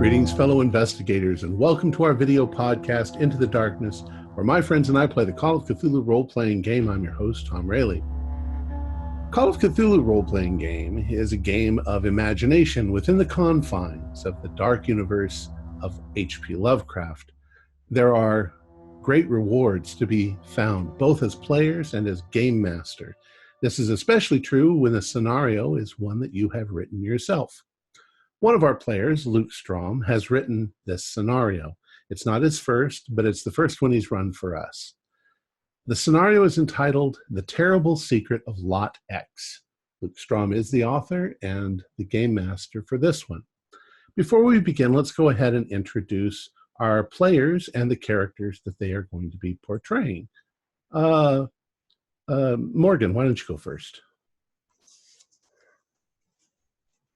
Greetings, fellow investigators, and welcome to our video podcast, Into the Darkness, where my friends and I play the Call of Cthulhu role-playing game. I'm your host, Tom Rayleigh. Call of Cthulhu role-playing game is a game of imagination within the confines of the dark universe of H.P. Lovecraft. There are great rewards to be found, both as players and as game master. This is especially true when the scenario is one that you have written yourself. One of our players, Luke Strom, has written this scenario. It's not his first, but it's the first one he's run for us. The scenario is entitled The Terrible Secret of Lot X. Luke Strom is the author and the game master for this one. Before we begin, let's go ahead and introduce our players and the characters that they are going to be portraying. Morgan, why don't you go first?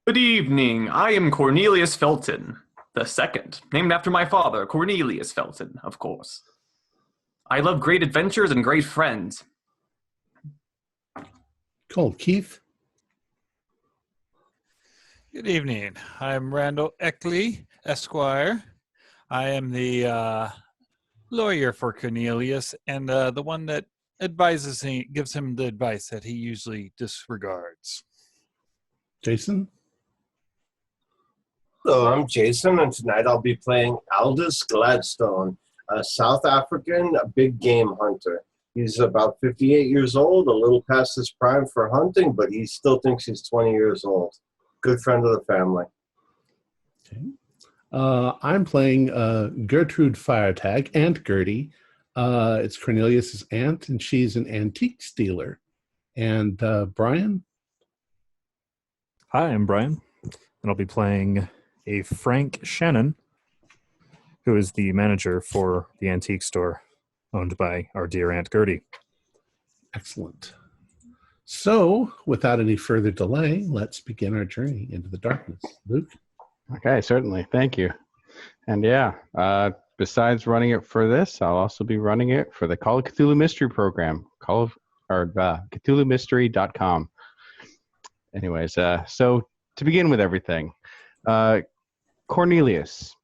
Good evening. I am Cornelius Felton, the second, named after my father, Cornelius Felton, of course. I love great adventures and great friends. Cool. Keith? Good evening. I'm Randall Eckley, Esquire. I am the lawyer for Cornelius and the one that gives him the advice that he usually disregards. Jason? Hello, I'm Jason, and tonight I'll be playing Aldous Gladstone, a South African big game hunter. He's about 58 years old, a little past his prime for hunting, but he still thinks he's 20 years old. Good friend of the family. Okay. I'm playing Gertrude Firetag, Aunt Gertie. It's Cornelius's aunt, and she's an antique dealer. And Brian? Hi, I'm Brian, and I'll be playing a Frank Shannon, who is the manager for the antique store owned by our dear Aunt Gertie. Excellent. So, without any further delay, let's begin our journey into the darkness. Luke? Okay, certainly. Thank you. And besides running it for this, I'll also be running it for the Call of Cthulhu Mystery Program, CthulhuMystery.com. Anyways, so to begin with everything, Cornelius,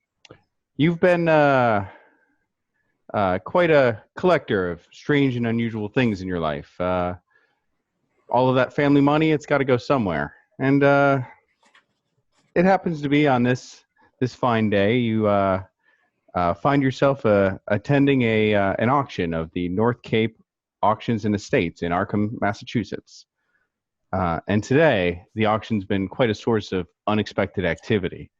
you've been quite a collector of strange and unusual things in your life. All of that family money, it's got to go somewhere. And it happens to be on this fine day, you find yourself attending an auction of the North Cape Auctions and Estates in Arkham, Massachusetts. And today, the auction's been quite a source of unexpected activity.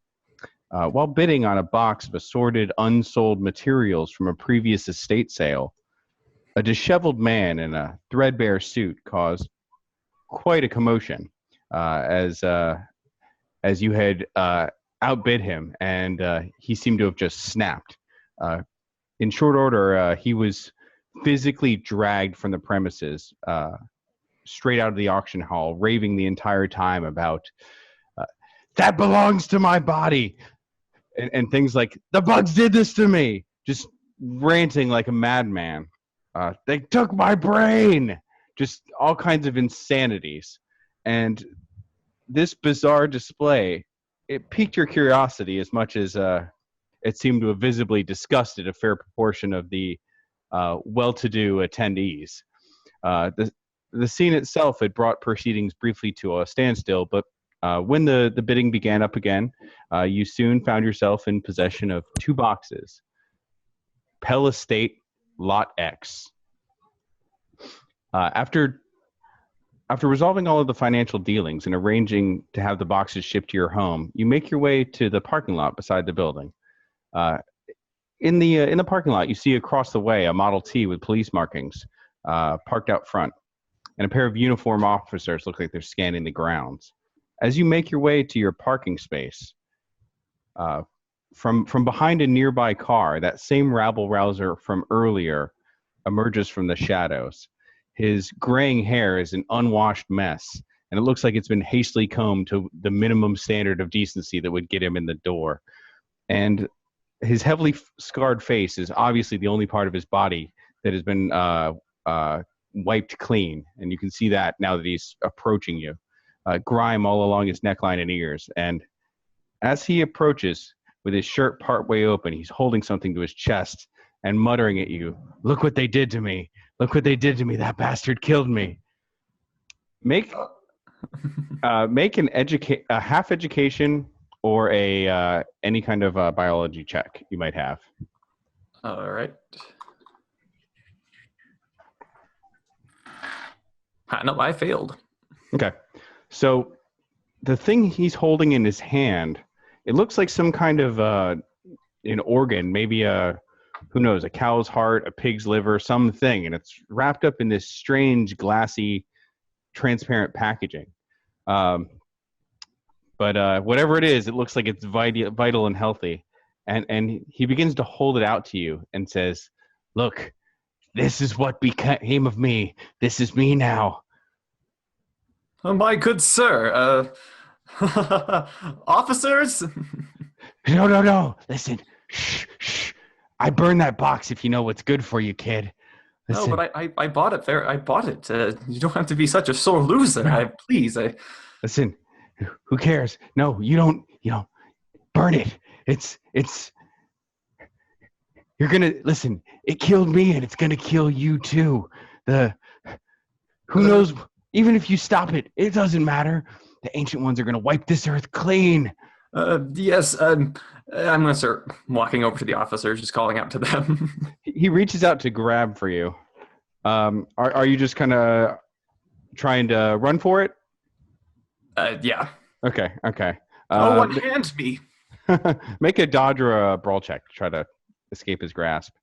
While bidding on a box of assorted, unsold materials from a previous estate sale, a disheveled man in a threadbare suit caused quite a commotion as you had outbid him, and he seemed to have just snapped. In short order, he was physically dragged from the premises straight out of the auction hall, raving the entire time about, that belongs to my body, and things like, the bugs did this to me, just ranting like a madman. They took my brain, just all kinds of insanities. And this bizarre display, it piqued your curiosity as much as it seemed to have visibly disgusted a fair proportion of the well-to-do attendees. The scene itself had brought proceedings briefly to a standstill, but when the bidding began up again, you soon found yourself in possession of two boxes. Pell Estate, Lot X. After resolving all of the financial dealings and arranging to have the boxes shipped to your home, you make your way to the parking lot beside the building. In the parking lot, you see across the way a Model T with police markings parked out front, and a pair of uniformed officers look like they're scanning the grounds. As you make your way to your parking space, from behind a nearby car, that same rabble-rouser from earlier emerges from the shadows. His graying hair is an unwashed mess, and it looks like it's been hastily combed to the minimum standard of decency that would get him in the door. And his heavily scarred face is obviously the only part of his body that has been wiped clean, and you can see that now that he's approaching you. Grime all along his neckline and ears, and as he approaches, with his shirt partway open. He's holding something to his chest and muttering at you, "Look what they did to me. Look what they did to me. That bastard killed me." Make a half education or a any kind of biology check you might have. All right. No, I failed. Okay. So the thing he's holding in his hand, it looks like some kind of an organ, maybe who knows, a cow's heart, a pig's liver, something, and it's wrapped up in this strange, glassy, transparent packaging. But whatever it is, it looks like it's vital and healthy. And he begins to hold it out to you and says, "Look, this is what became of me. This is me now." Oh, my good sir. Officers? No. Listen. Shh. I burned that box if you know what's good for you, kid. Listen. No, but I bought it there. I bought it. You don't have to be such a sore loser. Please. Listen. Who cares? No, you don't. Burn it. It's. You're gonna listen. It killed me, and it's gonna kill you too. Who knows? Even if you stop it, it doesn't matter. The ancient ones are gonna wipe this earth clean. Yes. I'm gonna start walking over to the officers, just calling out to them. He reaches out to grab for you. Are you just kind of trying to run for it? Yeah. Okay. Unhand me. Make a dodge or a brawl check to try to escape his grasp.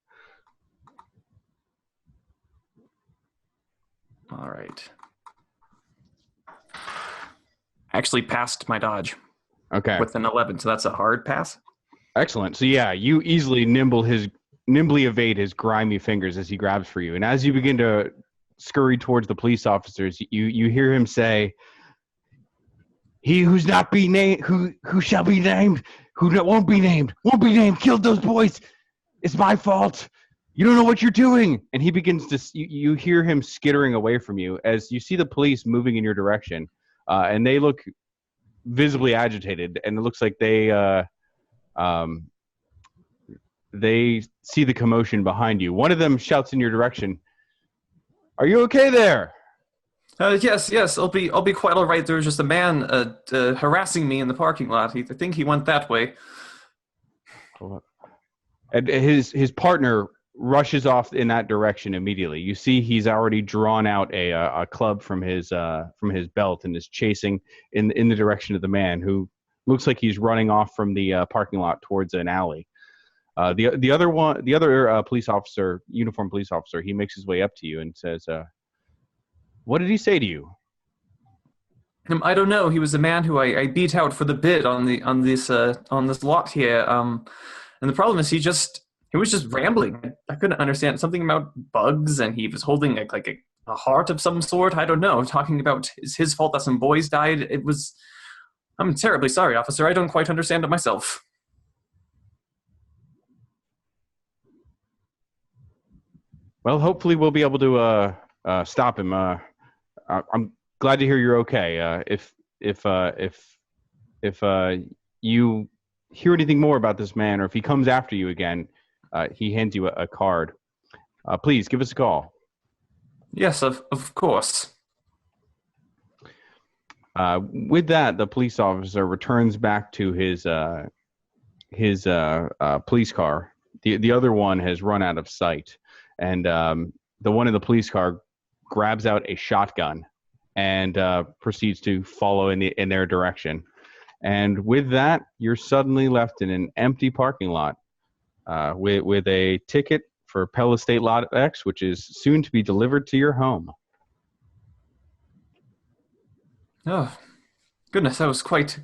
All right. I actually passed my dodge. Okay. With an 11, so that's a hard pass. Excellent. So yeah, you easily nimbly evade his grimy fingers as he grabs for you. And as you begin to scurry towards the police officers, you hear him say, "He who's not be named, who shall be named, won't be named, killed those boys. It's my fault. You don't know what you're doing." And he begins to, you hear him skittering away from you as you see the police moving in your direction. And they look visibly agitated, and it looks like they see the commotion behind you. One of them shouts in your direction, "Are you okay there?" Yes. I'll be quite all right. There was just a man harassing me in the parking lot. I think he went that way. And his partner rushes off in that direction immediately. You see he's already drawn out a club from his belt and is chasing in the direction of the man, who looks like he's running off from the parking lot towards an alley. The other police officer, uniformed police officer, he makes his way up to you and says, "What did he say to you?" I don't know. He was the man who I beat out for the bid on this lot here. And the problem is he was just rambling. I couldn't understand something about bugs, and he was holding a heart of some sort. I don't know. Talking about it's his fault that some boys died. I'm terribly sorry, officer. I don't quite understand it myself. Well, hopefully we'll be able to stop him. I'm glad to hear you're okay. If you hear anything more about this man, or if he comes after you again, he hands you a card. Please give us a call. Yes, of course. With that, the police officer returns back to his police car. The other one has run out of sight, and the one in the police car grabs out a shotgun and proceeds to follow in their direction. And with that, you're suddenly left in an empty parking lot with a ticket for Pell Estate Lot X, which is soon to be delivered to your home. Oh, goodness, that was quite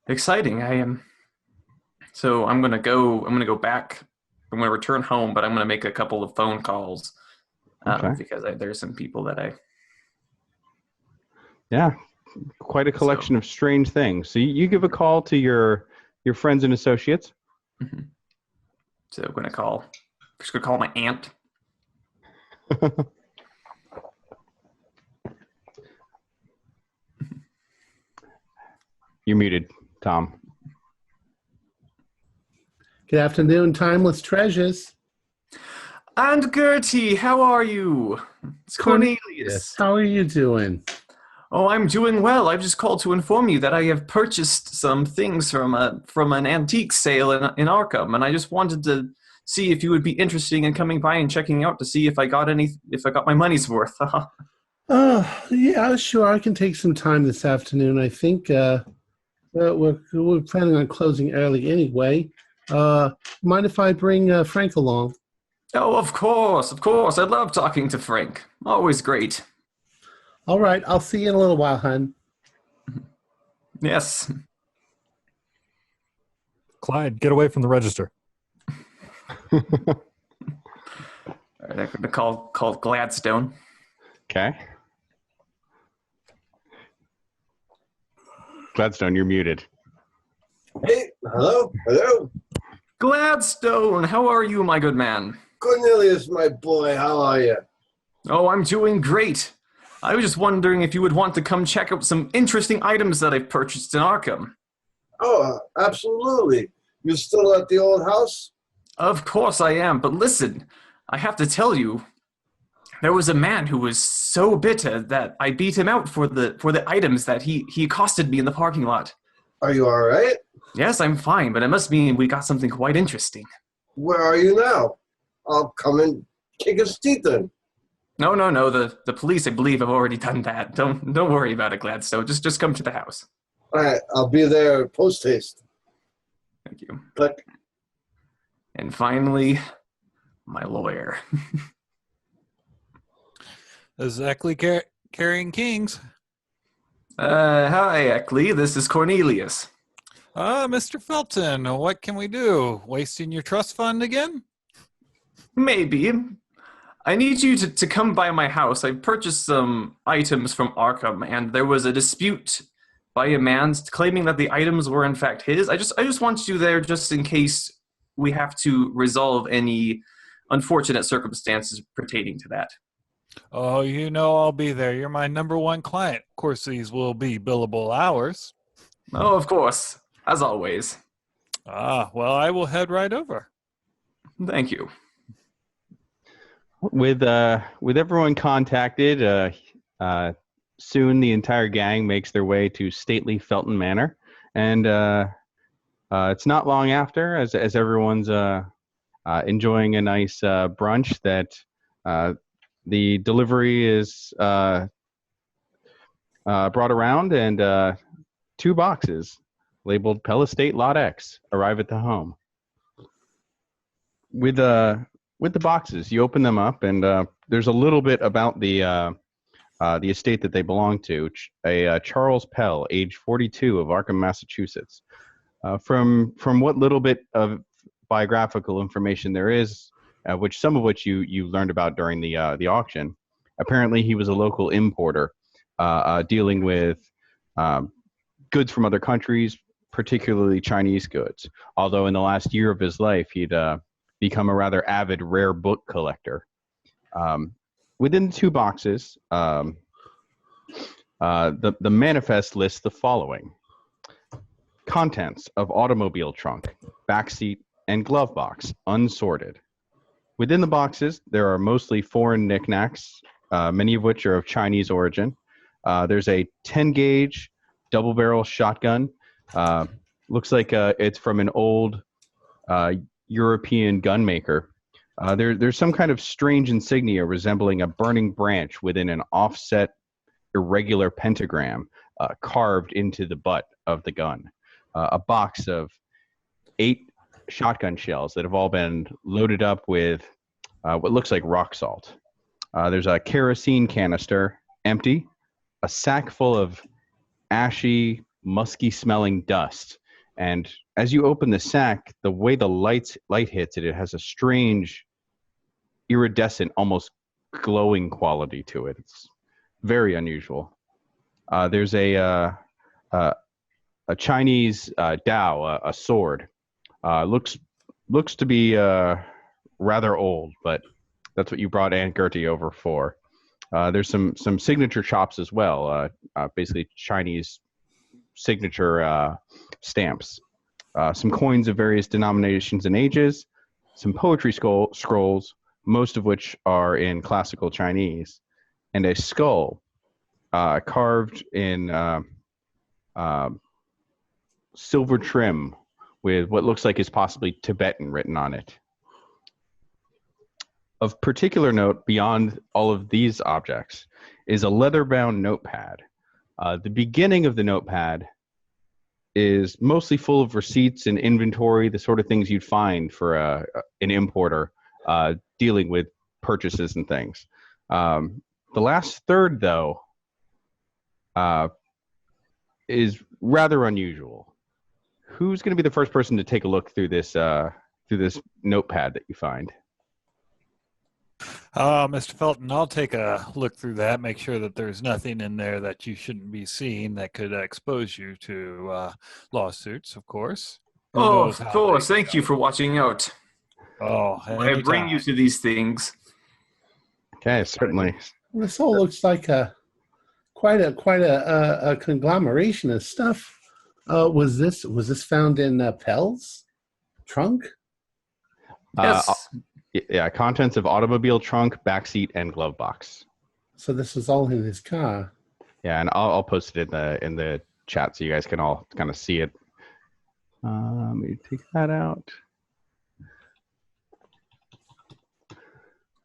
exciting. So I'm gonna go back. I'm gonna return home, but I'm gonna make a couple of phone calls because there's some people that quite a collection of strange things. So you give a call to your friends and associates. Mm-hmm. So I'm gonna call my aunt. You're muted, Tom. Good afternoon, timeless treasures. And Gertie, how are you? It's Cornelius. Yes, how are you doing? Oh, I'm doing well. I've just called to inform you that I have purchased some things from an antique sale in Arkham, and I just wanted to see if you would be interested in coming by and checking out to see if I got my money's worth. Yeah, sure. I can take some time this afternoon. I think we're planning on closing early anyway. Mind if I bring Frank along? Oh, of course. I love talking to Frank. Always great. All right, I'll see you in a little while, hon. Yes. Clyde, get away from the register. All right, I'm gonna call Gladstone. Okay. Gladstone, you're muted. Hey, hello? Gladstone, how are you, my good man? Cornelius, my boy, how are you? Oh, I'm doing great. I was just wondering if you would want to come check out some interesting items that I've purchased in Arkham. Oh, absolutely. You still at the old house? Of course I am, but listen, I have to tell you, there was a man who was so bitter that I beat him out for the items that he accosted me in the parking lot. Are you all right? Yes, I'm fine, but it must mean we got something quite interesting. Where are you now? I'll come and kick his teeth in. No, the police, I believe, have already done that. Don't worry about it, Gladstone. Just come to the house. All right, I'll be there post-haste. Thank you. Click. And finally, my lawyer. This is Eckley carrying kings. Hi, Eckley. This is Cornelius. Mr. Felton, what can we do? Wasting your trust fund again? Maybe. I need you to come by my house. I purchased some items from Arkham, and there was a dispute by a man claiming that the items were in fact his. I just want you there just in case we have to resolve any unfortunate circumstances pertaining to that. Oh, you know I'll be there. You're my number one client. Of course, these will be billable hours. Oh, of course. As always. Well, I will head right over. Thank you. With everyone contacted, soon the entire gang makes their way to stately Felton Manor, and it's not long after, as everyone's enjoying a nice brunch, that the delivery is brought around, and 2 boxes labeled Pell Estate Lot X arrive at the home. With the boxes, you open them up, and there's a little bit about the estate that they belong to. A Charles Pell, age 42, of Arkham, Massachusetts. From what little bit of biographical information there is, which some of which you learned about during the auction, apparently he was a local importer, dealing with goods from other countries, particularly Chinese goods. Although in the last year of his life, he'd become a rather avid rare book collector. Within the 2 boxes, the manifest lists the following: contents of automobile trunk, backseat, and glove box, unsorted. Within the boxes, there are mostly foreign knickknacks, many of which are of Chinese origin. There's a 10-gauge double-barrel shotgun. Looks like it's from an old European gun maker. There's some kind of strange insignia resembling a burning branch within an offset irregular pentagram carved into the butt of the gun. A box of 8 shotgun shells that have all been loaded up with what looks like rock salt. There's a kerosene canister, empty, a sack full of ashy, musky-smelling dust. And as you open the sack, the way the light hits it, it has a strange, iridescent, almost glowing quality to it. It's very unusual. There's a Chinese dao, a sword. Looks to be rather old, but that's what you brought Aunt Gertie over for. There's some signature chops as well, basically Chinese signature stamps. some coins of various denominations and ages, some poetry scrolls, most of which are in classical Chinese, and a skull carved in silver trim with what looks like is possibly Tibetan written on it. Of particular note, beyond all of these objects, is a leather-bound notepad. The beginning of the notepad is mostly full of receipts and inventory, the sort of things you'd find for an importer dealing with purchases and things. The last third, though, is rather unusual. Who's going to be the first person to take a look through this notepad that you find? Mr. Felton, I'll take a look through that, make sure that there's nothing in there that you shouldn't be seeing that could expose you to lawsuits, of course. Oh, of course. Thank you for watching out. Oh, I bring you to these things. Okay, certainly. This all looks like quite a conglomeration of stuff. Was this found in Pell's trunk? Yes. Yeah, contents of automobile trunk, backseat, and glove box. So this was all in his car. Yeah, and I'll post it in the chat so you guys can all kind of see it. Let me take that out.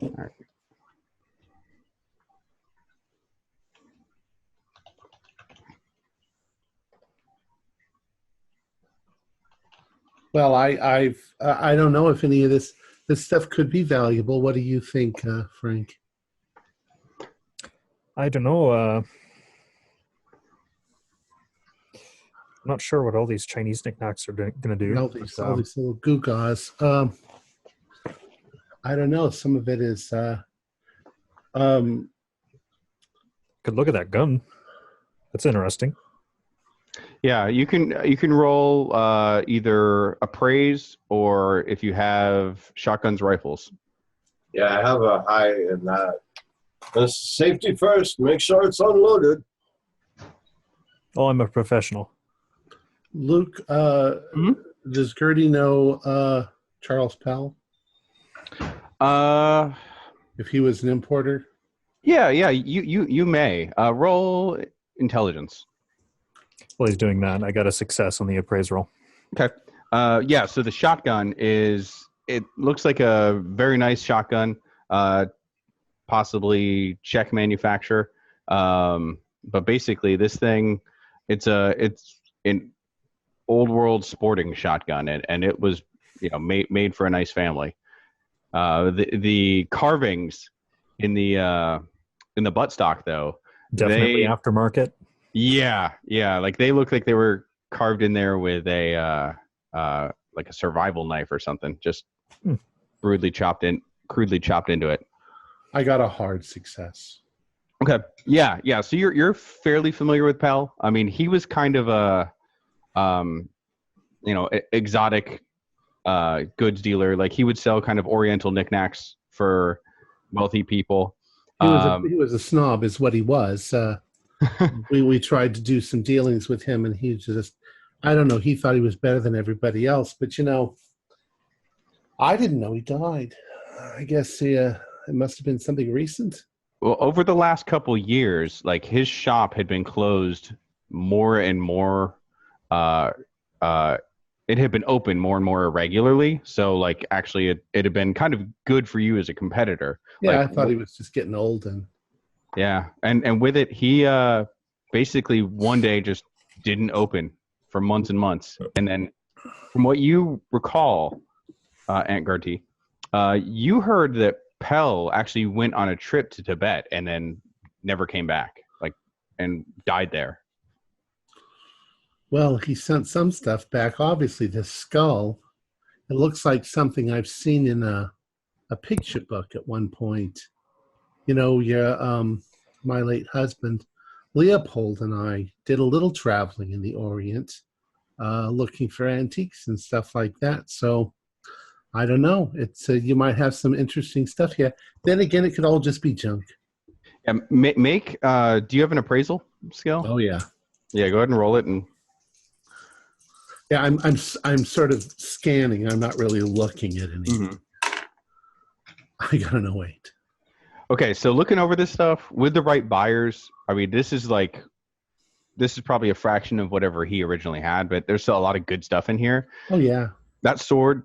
All right. Well, I don't know if any of this stuff could be valuable. What do you think, Frank? I don't know. I'm not sure what all these Chinese knickknacks are going to do. All these little gewgaws. I don't know. Some of it is. Could look at that gun. That's interesting. Yeah, you can roll either appraise or if you have shotguns, rifles. Yeah, I have a high in that. Safety first. Make sure it's unloaded. Oh, I'm a professional. Luke, does Gertie know Charles Pell? If he was an importer? Yeah. You may roll intelligence. While he's doing that, I got a success on the appraise roll. Okay. Yeah. So the shotgun it looks like a very nice shotgun, possibly Czech manufacturer. But basically, this thing, it's an old world sporting shotgun, and it was made for a nice family. The carvings in the buttstock, though, definitely aftermarket. Yeah. Like they look like they were carved in there with a like a survival knife or something, just crudely chopped into it. I got a hard success. Okay. Yeah. So you're fairly familiar with Pell. I mean, he was kind of a exotic goods dealer. Like he would sell kind of Oriental knickknacks for wealthy people. He was a snob, is what he was. We tried to do some dealings with him, and he just, I don't know, he thought he was better than everybody else. But, I didn't know he died. I guess it must have been something recent. Well, over the last couple years, like his shop had been closed more and more. It had been open more and more irregularly. So, like, actually, it had been kind of good for you as a competitor. Yeah, like, I thought he was just getting old and. Yeah, and with it, he basically one day just didn't open for months and months. And then, from what you recall, Aunt Gertie, you heard that Pell actually went on a trip to Tibet and then never came back, and died there. Well, he sent some stuff back. Obviously, the skull. It looks like something I've seen in a picture book at one point. My late husband, Leopold, and I did a little traveling in the Orient, looking for antiques and stuff like that. So, I don't know. It's you might have some interesting stuff here. Then again, it could all just be junk. Yeah, do you have an appraisal skill? Oh, yeah. Yeah, go ahead and roll it. And Yeah, I'm sort of scanning. I'm not really looking at anything. I gotta know. Wait. Okay, so looking over this stuff with the right buyers, I mean, this is probably a fraction of whatever he originally had, but there's still a lot of good stuff in here. Oh yeah. That sword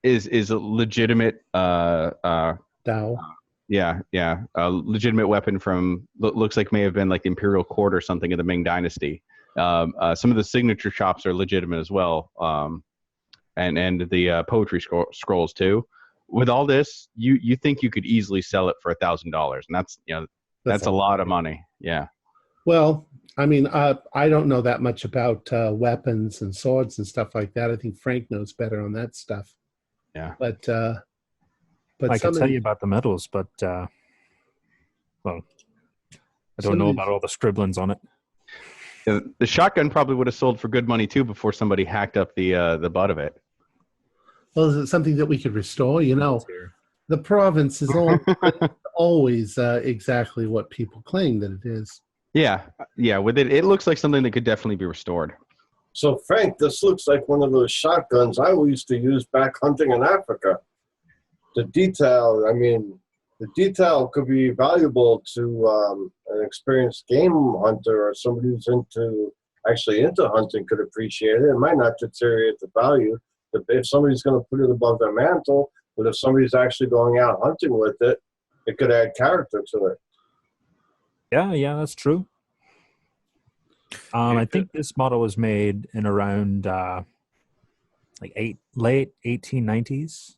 is a legitimate Dow. a legitimate weapon from looks like may have been like the Imperial Court or something of the Ming Dynasty. Some of the signature chops are legitimate as well, and the poetry scrolls too. With all this, you think you could easily sell it for $1,000, and that's a lot of money. Yeah. Well, I mean, I don't know that much about weapons and swords and stuff like that. I think Frank knows better on that stuff. Yeah. But I can tell you about the medals, but well, I don't know about all the scribblings on it. The shotgun probably would have sold for good money too before somebody hacked up the butt of it. Well, is it something that we could restore? You know, the province is always exactly what people claim that it is. Yeah. With it looks like something that could definitely be restored. So, Frank, this looks like one of those shotguns I used to use back hunting in Africa. The detail could be valuable to an experienced game hunter or somebody who's into hunting could appreciate it. It might not deteriorate the value. If somebody's going to put it above their mantle, but if somebody's actually going out hunting with it, it could add character to it. Yeah, that's true. I think this model was made in around late 1890s.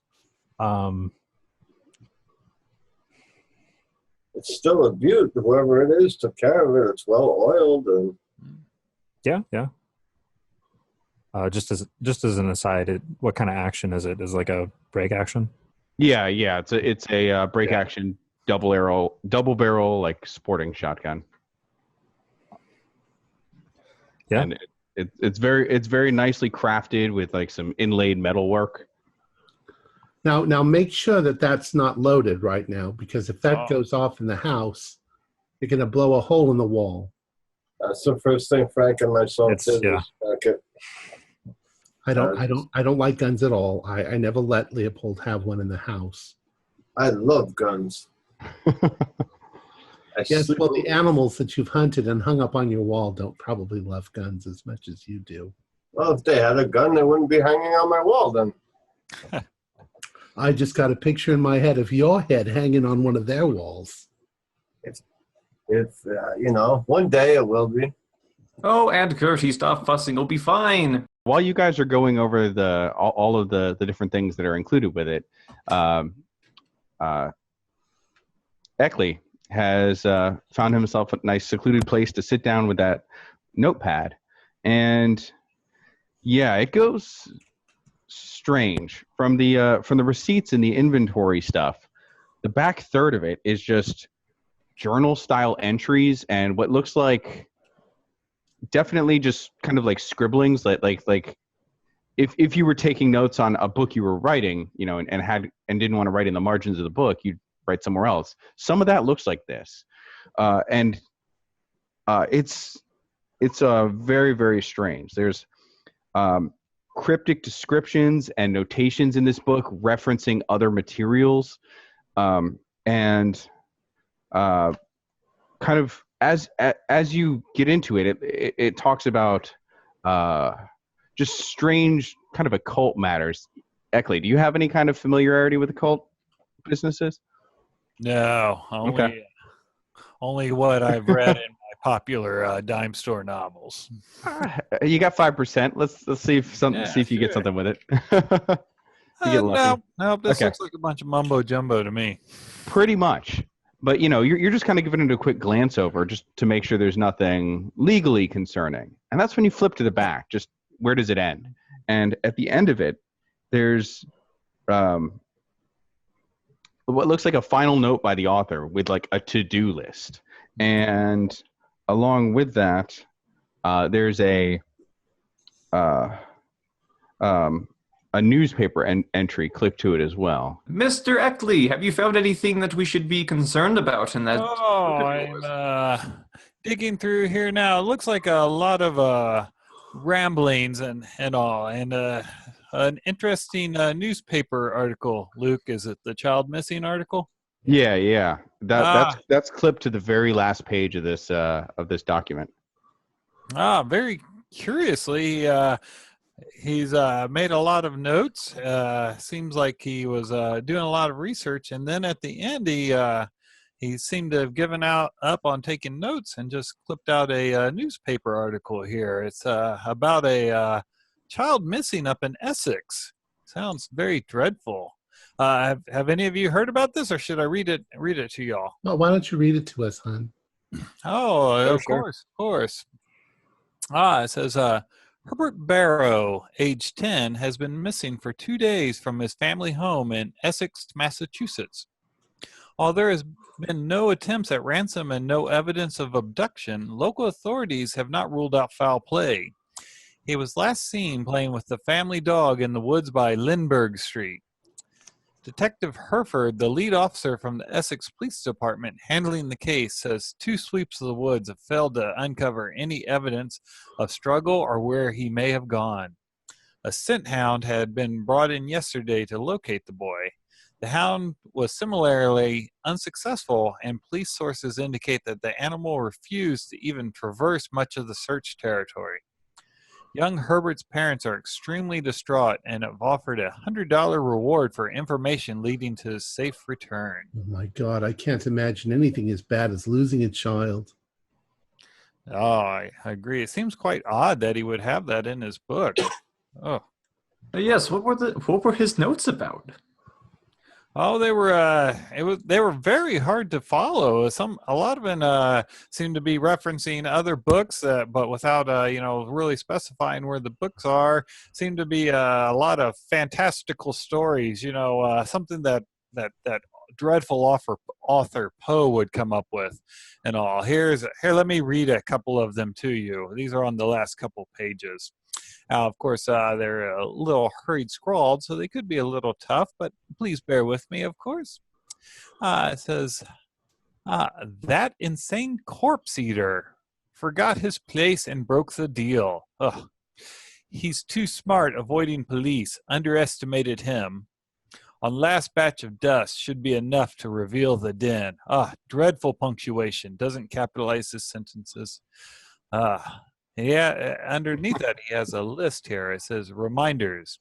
It's still a beaut. Whoever it is took care of it. It's well oiled and. Yeah. Just as an aside, what kind of action is it? Is it like a break action? Yeah. It's a break action double barrel like sporting shotgun. Yeah, and it's very nicely crafted with like some inlaid metal work. Now make sure that that's not loaded right now, because if that goes off in the house, you're going to blow a hole in the wall. That's the first thing Frank and myself did. I don't like guns at all. I never let Leopold have one in the house. I love guns. Yes, well, the animals that you've hunted and hung up on your wall don't probably love guns as much as you do. Well, if they had a gun, they wouldn't be hanging on my wall then. I just got a picture in my head of your head hanging on one of their walls. It's one day it will be. Oh, Aunt Gertie, stop fussing. It'll be fine. While you guys are going over all of the different things that are included with it, Eckley has found himself a nice secluded place to sit down with that notepad. And yeah, it goes strange from the receipts and the inventory stuff. The back third of it is just journal style entries and what looks like definitely just kind of like scribblings, like if you were taking notes on a book you were writing, and didn't want to write in the margins of the book, you'd write somewhere else. Some of that looks like this, and it's very, very strange. There's cryptic descriptions and notations in this book referencing other materials, and kind of as you get into it, it talks about just strange kind of occult matters. Eckley, do you have any kind of familiarity with occult businesses? No, only what I've read in my popular dime store novels. You got 5%. Let's see if you get something with it. You get lucky. No, this looks like a bunch of mumbo jumbo to me. Pretty much. But you're just kind of giving it a quick glance over just to make sure there's nothing legally concerning. And that's when you flip to the back. Just where does it end? And at the end of it, there's what looks like a final note by the author with like a to-do list. And along with that, there's a newspaper entry clipped to it as well. Mr. Eckley, have you found anything that we should be concerned about in that? Oh, I'm digging through here now. It looks like a lot of ramblings and all, and an interesting newspaper article. Luke, is it the child missing article? Yeah. Ah. That's clipped to the very last page of this document. Very curiously, he's made a lot of notes. Seems like he was doing a lot of research, and then at the end, he seemed to have given up on taking notes and just clipped out a newspaper article here. It's about a child missing up in Essex. Sounds very dreadful. Have any of you heard about this, or should I read it to y'all? Well, why don't you read it to us, hon? Oh, of Sure. course. It says, Herbert Barrow, age 10, has been missing for 2 days from his family home in Essex, Massachusetts. While there has been no attempts at ransom and no evidence of abduction, local authorities have not ruled out foul play. He was last seen playing with the family dog in the woods by Lindbergh Street. Detective Herford, the lead officer from the Essex Police Department handling the case, says 2 sweeps of the woods have failed to uncover any evidence of struggle or where he may have gone. A scent hound had been brought in yesterday to locate the boy. The hound was similarly unsuccessful, and police sources indicate that the animal refused to even traverse much of the search territory. Young Herbert's parents are extremely distraught and have offered a $100 reward for information leading to his safe return. Oh my God, I can't imagine anything as bad as losing a child. Oh, I agree. It seems quite odd that he would have that in his book. Oh, Yes, what were his notes about? they were very hard to follow. A lot of them seem to be referencing other books, but without really specifying where the books are. Seem to be a lot of fantastical stories. Something that dreadful author Poe would come up with, and all. Here, let me read a couple of them to you. These are on the last couple pages. Of course, they're a little hurried scrawled, so they could be a little tough, but please bear with me, of course. It says, that insane corpse eater forgot his place and broke the deal. Ugh. He's too smart avoiding police, underestimated him. On last batch of dust should be enough to reveal the den. Dreadful punctuation, doesn't capitalize his sentences. Yeah, underneath that, he has a list here. It says, reminders.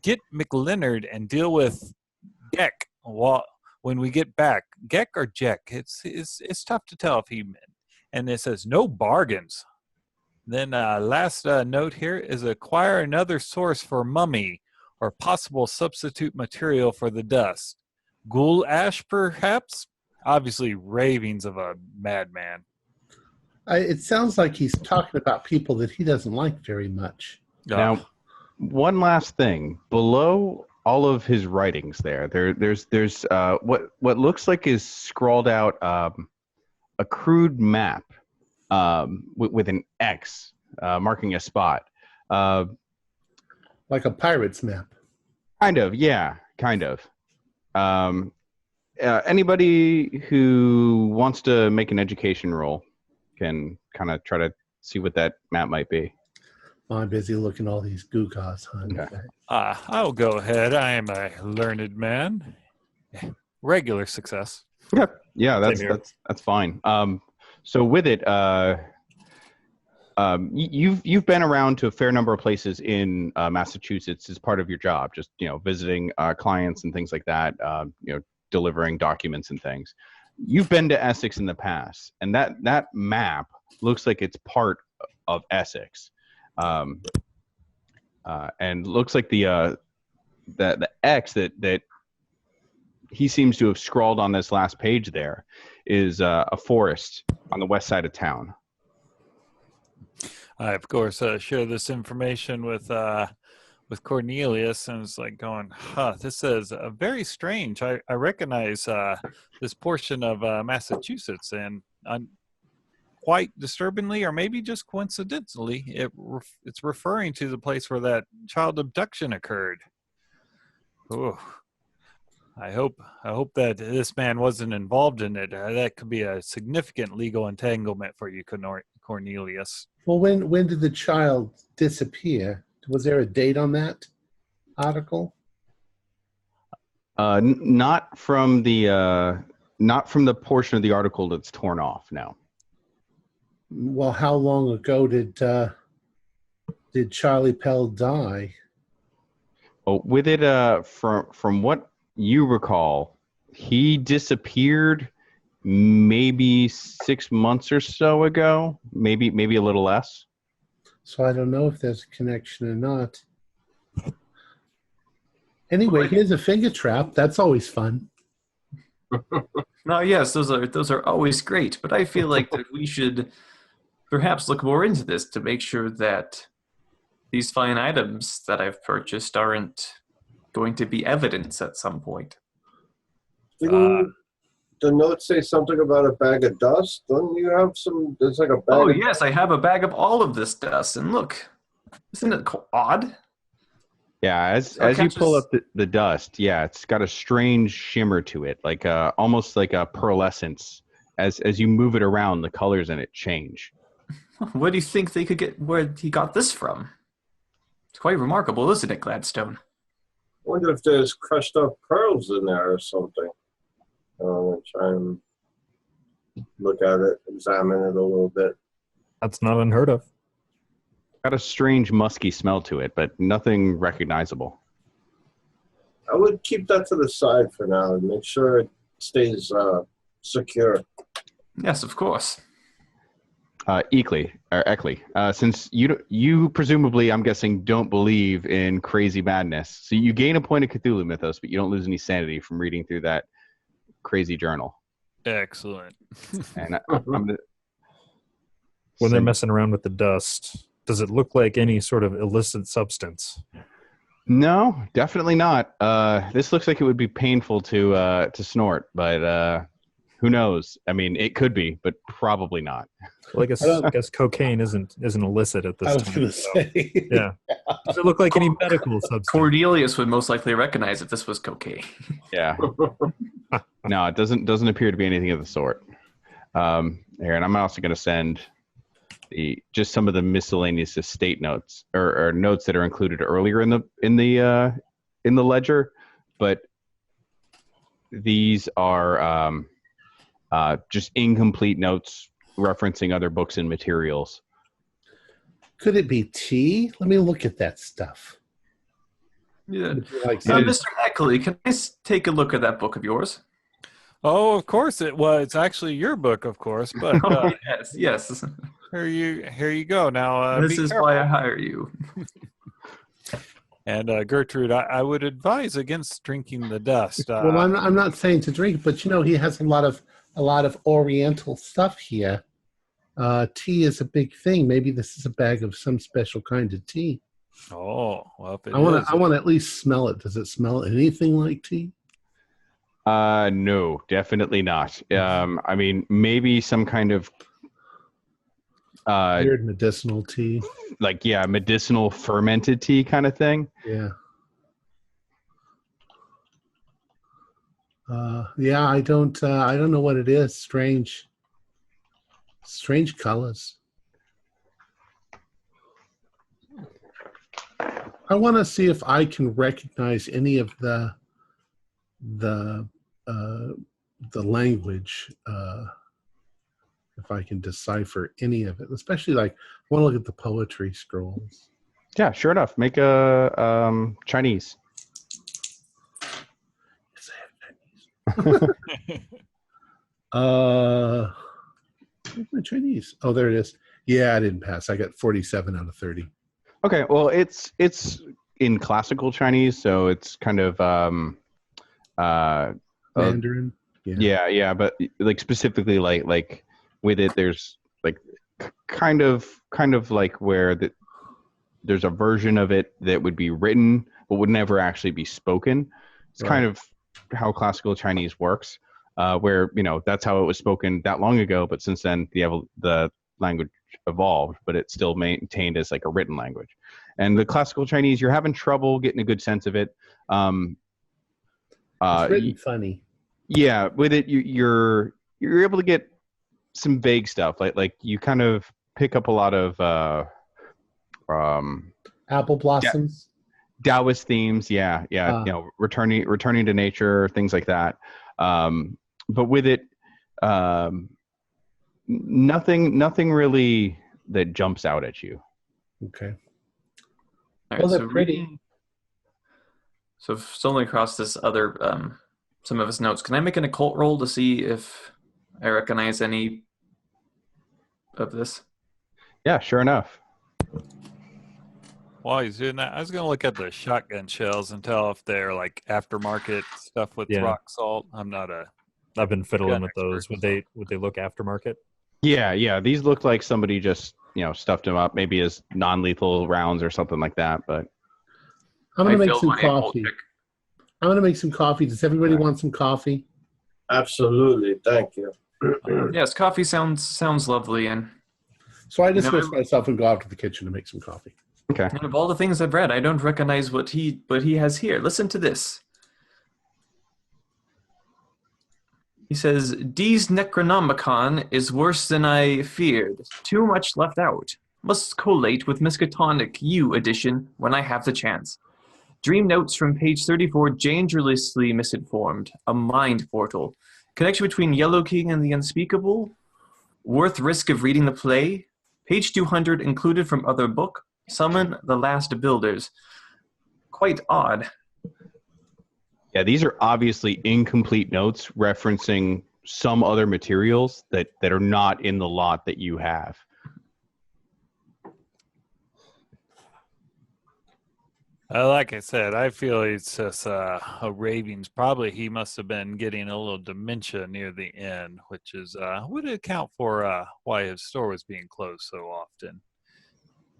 Get McLeonard and deal with Geck when we get back. Geck or Jeck? It's tough to tell if he meant. And it says, no bargains. Then last note here is acquire another source for mummy or possible substitute material for the dust. Ghoul ash, perhaps? Obviously, ravings of a madman. It sounds like he's talking about people that he doesn't like very much. Now, one last thing. Below all of his writings there's what looks like is scrawled out a crude map with an X marking a spot. Like a pirate's map. Kind of, yeah, kind of. Anybody who wants to make an education roll can kind of try to see what that map might be. Well, I'm busy looking at all these gewgaws, hon. Okay. I'll go ahead. I am a learned man. Regular success. Yeah, that's fine. So with it, you've been around to a fair number of places in Massachusetts as part of your job, just visiting clients and things like that. Delivering documents and things. You've been to Essex in the past, and that map looks like it's part of Essex, and looks like the X that he seems to have scrawled on this last page there is a forest on the west side of town. I, of course, share this information with Cornelius, and it's like going, this is very strange. I recognize this portion of Massachusetts, and quite disturbingly, or maybe just coincidentally, it's referring to the place where that child abduction occurred. Oh, I hope that this man wasn't involved in it. That could be a significant legal entanglement for you, Cornelius. Well, when did the child disappear? Was there a date on that article? Not from the portion of the article that's torn off. No. Well, how long ago did Charlie Pell die? Oh, with it, from what you recall, he disappeared maybe 6 months or so ago, maybe a little less. So I don't know if there's a connection or not. Anyway, here's a finger trap. That's always fun. No, yes, those are always great, but I feel like that we should perhaps look more into this to make sure that these fine items that I've purchased aren't going to be evidence at some point. Didn't the note say something about a bag of dust? Don't you have some? There's like a bag. Oh, of yes, I have a bag of all of this dust, and look, isn't it odd? Yeah, as So it you pull catches- up the dust, yeah, it's got a strange shimmer to it, like almost like a pearlescence. As you move it around, the colors in it change. Where do you think they could get where he got this from? It's quite remarkable, isn't it, Gladstone? I wonder if there's crushed up pearls in there or something. Try and look at it, examine it a little bit. That's not unheard of. Got a strange musky smell to it, but nothing recognizable. I would keep that to the side for now and make sure it stays secure. Yes, of course. Eckley, since you presumably, I'm guessing, don't believe in crazy madness, so you gain a point of Cthulhu Mythos, but you don't lose any sanity from reading through that crazy journal. Excellent. And When they're messing around with the dust, does it look like any sort of illicit substance? No, definitely not. This looks like it would be painful to snort, but who knows? I mean, it could be, but probably not. Well, I guess cocaine isn't illicit at this I was time. going to say. Yeah. Does it look like any medical substance? Cornelius would most likely recognize if this was cocaine. Yeah. No, it doesn't appear to be anything of the sort. Here, and I'm also going to send just some of the miscellaneous estate notes or notes that are included earlier in the ledger, but these are just incomplete notes referencing other books and materials. Could it be tea? Let me look at that stuff. Yeah. Like Mr. Eckley, can I take a look at that book of yours? Oh, of course it's actually your book, of course. But Oh, yes. here you go. Now This be is careful. why I hire you. And Gertrude, I would advise against drinking the dust. well, I'm not saying to drink, but he has a lot of Oriental stuff here. Tea is a big thing. Maybe this is a bag of some special kind of tea. Oh, well, if it I want is, to at least smell it. Does it smell anything like tea? No, definitely not. I mean, maybe some kind of Weird medicinal tea. like medicinal fermented tea kind of thing. Yeah. I don't know what it is. Strange colors. I want to see if I can recognize any of the language. If I can decipher any of it, especially I want to look at the poetry scrolls. Yeah, sure enough. Make a Chinese. Yes, I have Chinese. Where's my Chinese? Oh, there it is. Yeah, I didn't pass. I got 47 out of 30. Okay, well, it's in classical Chinese, so it's kind of Mandarin. yeah, but like specifically like with it, there's like kind of like where there's a version of it that would be written but would never actually be spoken. It's Right. kind of how classical Chinese works, where that's how it was spoken that long ago, but since then the language evolved, but it's still maintained as like a written language. And the classical Chinese, you're having trouble getting a good sense of it. It's written funny. Yeah, with it you're able to get some vague stuff, like you kind of pick up a lot of Apple blossoms. Taoist themes. Yeah. Returning to nature, things like that. But with it, nothing really that jumps out at you. Okay. All Well, right, they're pretty. So stumbling across this other some of his notes. Can I make an occult roll to see if I recognize any of this? Yeah, sure enough. While he's doing that, I was going to look at the shotgun shells and tell if they're like aftermarket stuff with Yeah. rock salt. I'm not a. I've been fiddling Gun with those. expert, Would they look aftermarket? Yeah. These look like somebody just stuffed them up, maybe as non-lethal rounds or something like that. But I'm going to make failed some my occult coffee. check. I'm going to make some coffee. Does everybody want some coffee? Absolutely, thank you. Yes, coffee sounds lovely, and So I dismiss myself and go out to the kitchen to make some coffee. okay. out of all the things I've read, I don't recognize what he has here. Listen to this. He says, D's Necronomicon is worse than I feared. Too much left out. Must collate with Miskatonic U edition when I have the chance. Dream notes from page 34 dangerously misinformed. A mind portal. Connection between Yellow King and the Unspeakable. Worth risk of reading the play. Page 200 included from other book. Summon the Last Builders. Quite odd. Yeah, these are obviously incomplete notes referencing some other materials that are not in the lot that you have. Like I said, I feel it's just a ravings. Probably he must have been getting a little dementia near the end, which is would account for why his store was being closed so often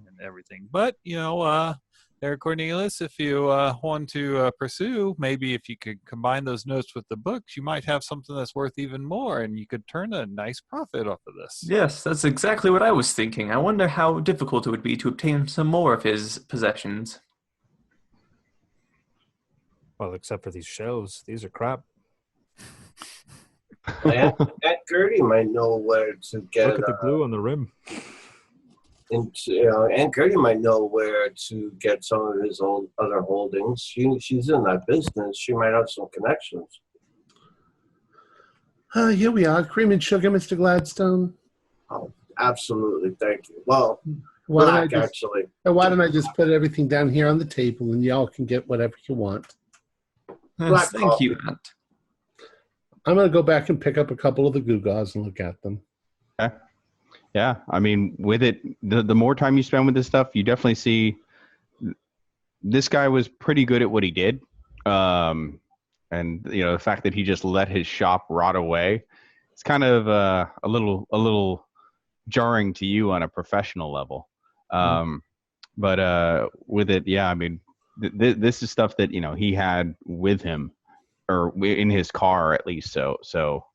and everything. But there, Cornelius, if you want to pursue, maybe if you could combine those notes with the books, you might have something that's worth even more, and you could turn a nice profit off of this. Yes, that's exactly what I was thinking. I wonder how difficult it would be to obtain some more of his possessions. Well, except for these shelves. These are crap. Aunt Gertie might know where to get. Look at the glue on the rim. Aunt Gertie might know where to get some of his old other holdings. She's in that business. She might have some connections. Here we are. Cream and sugar, Mr. Gladstone. Oh, absolutely. Thank you. Well, Why black, don't actually. I just put everything down here on the table and y'all can get whatever you want? Yes, Black thank you, Aunt. I'm going to go back and pick up a couple of the gewgaws and look at them. Okay. Yeah, I mean, with it, the more time you spend with this stuff, you definitely see this guy was pretty good at what he did. And, the fact that he just let his shop rot away, it's kind of a little jarring to you on a professional level. But with it, yeah, I mean, this is stuff that, he had with him or in his car at least. So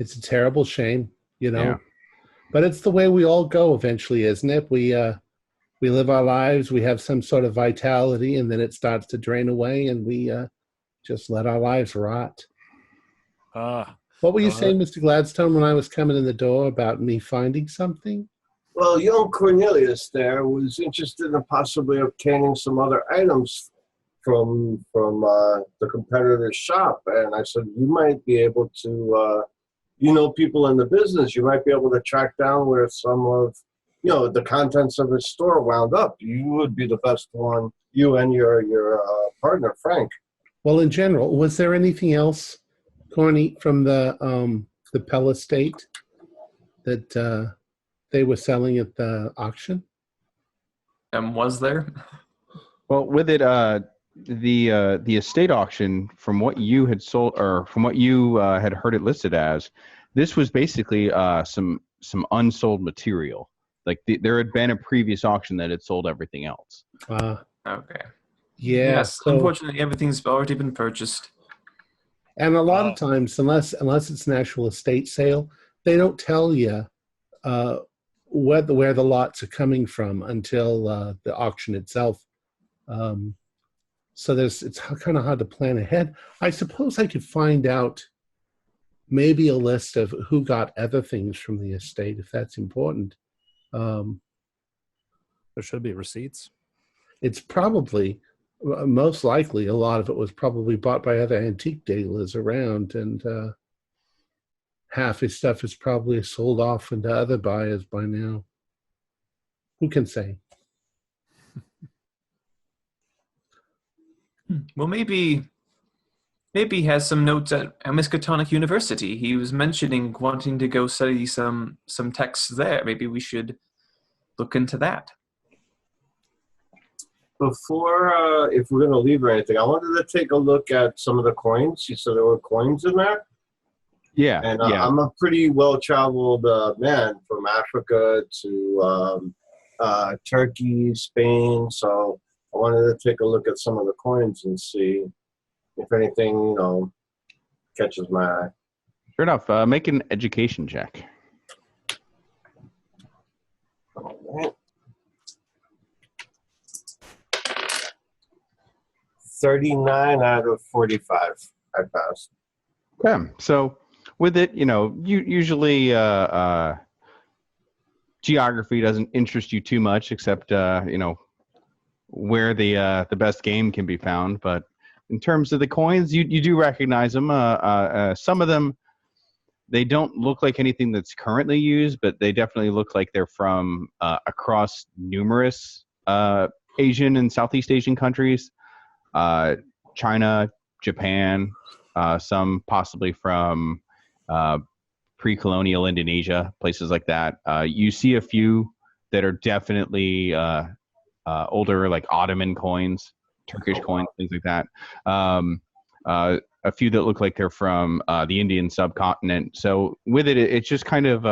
It's a terrible shame, Yeah. But it's the way we all go eventually, isn't it? We live our lives, we have some sort of vitality, and then it starts to drain away, and we just let our lives rot. What were you saying, Mr. Gladstone, when I was coming in the door about me finding something? Well, young Cornelius there was interested in possibly obtaining some other items from the competitor's shop, and I said you might be able to. People in the business, you might be able to track down where some of, the contents of his store wound up. You would be the best one, you and your partner, Frank. Well, in general, was there anything else, Corny, from the Pell estate that they were selling at the auction? Was there? Well, with it, the estate auction, from what you had sold or from what you had heard it listed as, this was basically some unsold material. Like there had been a previous auction that had sold everything else. Okay. Yeah. Yes, so, unfortunately, everything's already been purchased. and a lot of times, unless it's an actual estate sale, they don't tell you where the lots are coming from until the auction itself. So it's kind of hard to plan ahead. I suppose I could find out maybe a list of who got other things from the estate, if that's important. Um, There should be receipts. it's probably, most likely, a lot of it was probably bought by other antique dealers around, and half his stuff is probably sold off into other buyers by now. Who can say? Well, maybe he has some notes at Miskatonic University. He was mentioning wanting to go study some texts there. Maybe we should look into that. Before, if we're going to leave or anything, I wanted to take a look at some of the coins. You said there were coins in there? Yeah, And yeah. I'm a pretty well-traveled man from Africa to Turkey, Spain. So I wanted to take a look at some of the coins and see if anything, catches my eye. Sure enough. Make an education check. All right. 39 out of 45. I passed. Okay, so with it, usually geography doesn't interest you too much, except where the best game can be found. But in terms of the coins, you do recognize them. Some of them, they don't look like anything that's currently used, but they definitely look like they're from across numerous Asian and Southeast Asian countries. China, Japan, some possibly from pre-colonial Indonesia, places like that. You see a few that are definitely older, like Ottoman coins, Turkish coins, things like that. A few that look like they're from the Indian subcontinent. So with it, it's just kind of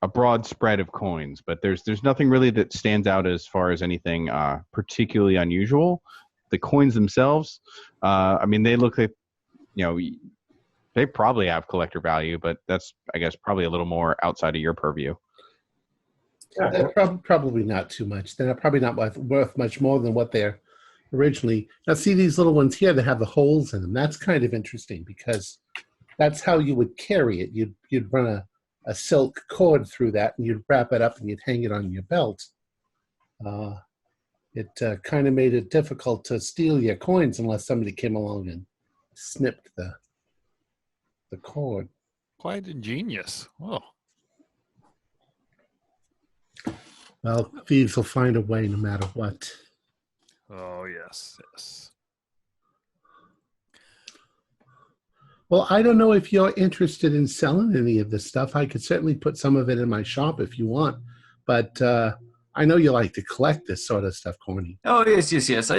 a broad spread of coins, but there's nothing really that stands out as far as anything particularly unusual. The coins themselves, they look like, they probably have collector value, but that's, I guess, probably a little more outside of your purview. They're probably not too much. They're probably not worth much more than what they're originally. Now, see these little ones here that have the holes in them. That's kind of interesting because that's how you would carry it. You'd run a silk cord through that, and you'd wrap it up and you'd hang it on your belt. It kind of made it difficult to steal your coins unless somebody came along and snipped the cord. Quite ingenious. Oh. Well, thieves will find a way no matter what. Oh, yes, yes. Well, I don't know if you're interested in selling any of this stuff. I could certainly put some of it in my shop if you want. But I know you like to collect this sort of stuff, Corny. Oh, yes.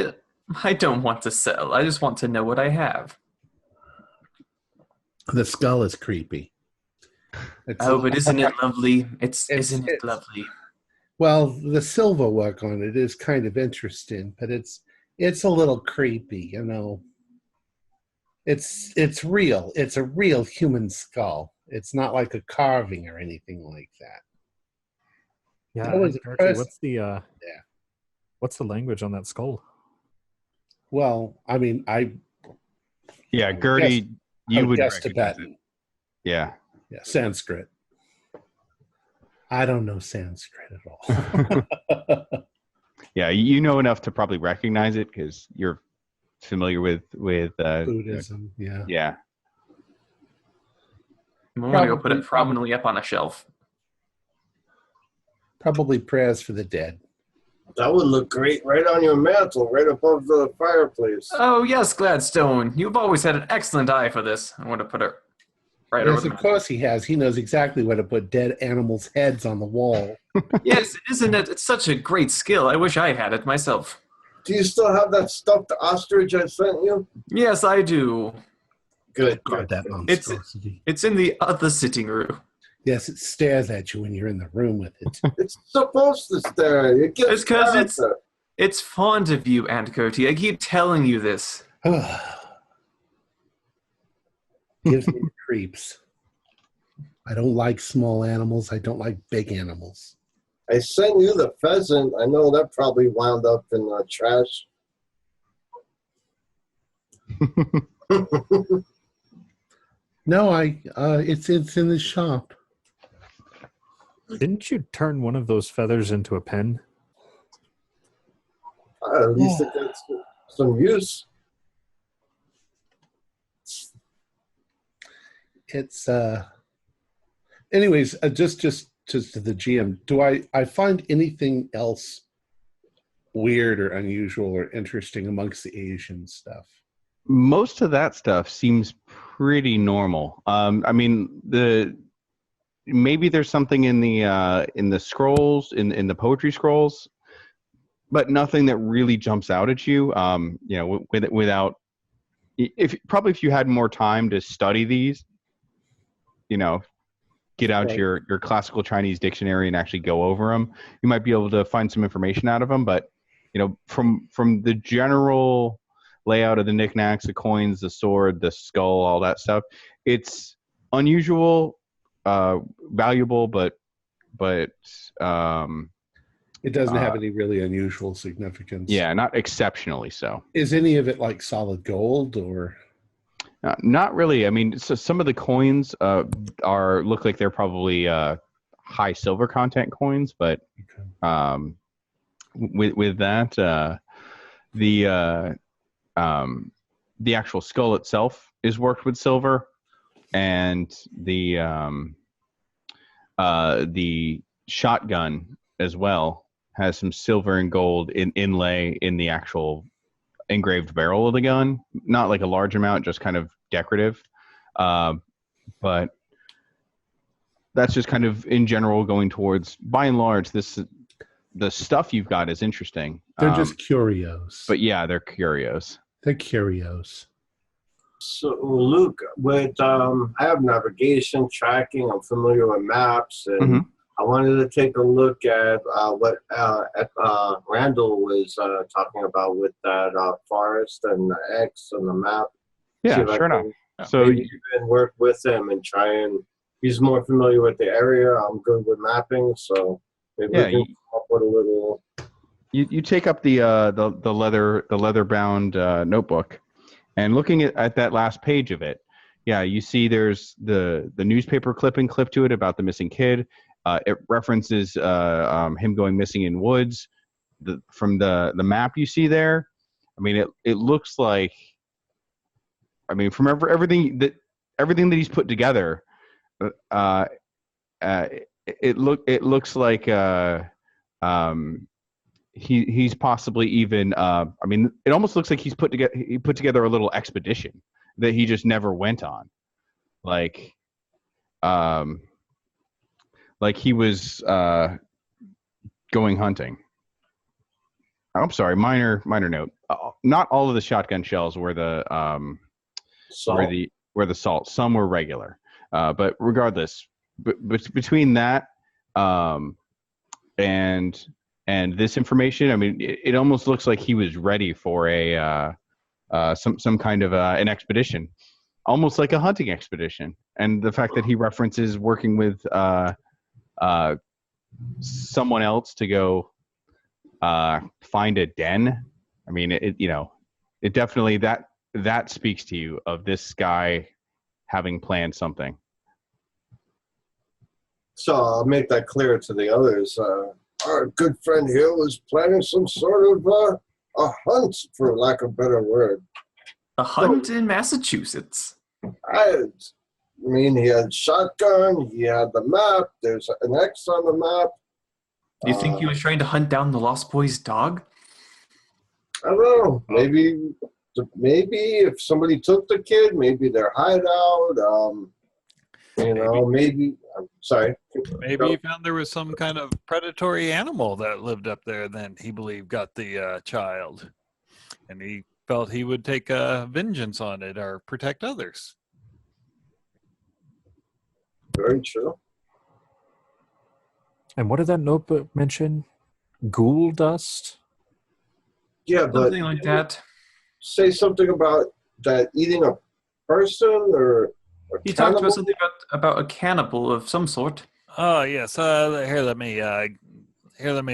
I don't want to sell. I just want to know what I have. The skull is creepy. But isn't it lovely? Isn't it lovely? Well, the silver work on it is kind of interesting, but it's a little creepy, It's real. It's a real human skull. It's not like a carving or anything like that. Yeah, what's the language on that skull? Well, Yeah, Gertie, you would guess recognize Tibetan. it. Yeah. Yeah, Sanskrit. I don't know Sanskrit at all. Yeah, you know enough to probably recognize it because you're familiar with Buddhism. Yeah. Yeah. I'm going to go put it prominently up on a shelf. Probably prayers for the dead. That would look great right on your mantle, right above the fireplace. Oh, yes, Gladstone. You've always had an excellent eye for this. I want to put it right over Yes, the of course he has. He knows exactly where to put dead animals' heads on the wall. Yes, isn't it? It's such a great skill. I wish I had it myself. Do you still have that stuffed ostrich I sent you? Yes, I do. Good. God, that monstrosity. It's in the other sitting room. Yes, it stares at you when you're in the room with it. It's supposed to stare. It gives It's because character. it's fond of you, Aunt Gertie. I keep telling you this. Gives me the creeps. I don't like small animals. I don't like big animals. I sent you the pheasant. I know that probably wound up in the trash. No, it's in the shop. Didn't you turn one of those feathers into a pen? At least it gets some use. It's anyways, just to the GM, do I find anything else weird or unusual or interesting amongst the Asian stuff? Most of that stuff seems pretty normal. I mean, maybe there's something in the scrolls, in the poetry scrolls, but nothing that really jumps out at you. You know, without if you had more time to study these, you know, get out Right. your classical Chinese dictionary and actually go over them, you might be able to find some information out of them. But you know, from the general layout of the knickknacks, the coins, the sword, the skull, all that stuff, it's unusual, valuable, but It doesn't have any really unusual significance. yeah, not exceptionally so. Is any of it like solid gold or? Not really. I mean, so some of the coins look like they're probably high silver content coins, but with that, the actual skull itself is worked with silver, and the shotgun as well has some silver and gold inlay in the actual engraved barrel of the gun. Not like a large amount, just kind of decorative. But that's just kind of in general going towards, by and large, the stuff you've got is interesting. They're just curios. But yeah, they're curios. They're curios. So, Luke, with I have navigation, tracking, I'm familiar with maps, and I wanted to take a look at what Randall was talking about with that forest and the X and the map. Yeah, sure enough. So you can work with him and try and, he's more familiar with the area. I'm good with mapping, so maybe we can come up with a little. You take up the leather bound notebook, and looking at that last page of it, yeah, you see there's the newspaper clipping clipped to it about the missing kid. It references him going missing in woods. From the map you see there, I mean, it looks like, I mean, from everything that he's put together, it looks like he's possibly even. I mean, it almost looks like he put together a little expedition that he just never went on, like he was going hunting. I'm sorry, minor note. Not all of the shotgun shells were the salt. Some were regular, but regardless, between that and this information, I mean, it almost looks like he was ready for some kind of an expedition, almost like a hunting expedition. And the fact that he references working with someone else to go find a den. I mean, it definitely that speaks to you of this guy having planned something. So I'll make that clear to the others. Our good friend here was planning some sort of a hunt, for lack of a better word. A hunt in Massachusetts. I mean, he had shotgun, he had the map, there's an X on the map. Do you think he was trying to hunt down the Lost Boy's dog? I don't know. Maybe if somebody took the kid, maybe their hideout. Maybe. I'm sorry. Maybe he found there was some kind of predatory animal that lived up there. Then he believed got the child, and he felt he would take vengeance on it or protect others. Very true. And what did that notebook mention? Ghoul dust? Yeah, but Something like that. Say something about that eating a person or He talked about something about a cannibal of some sort. Oh yes. Here, let me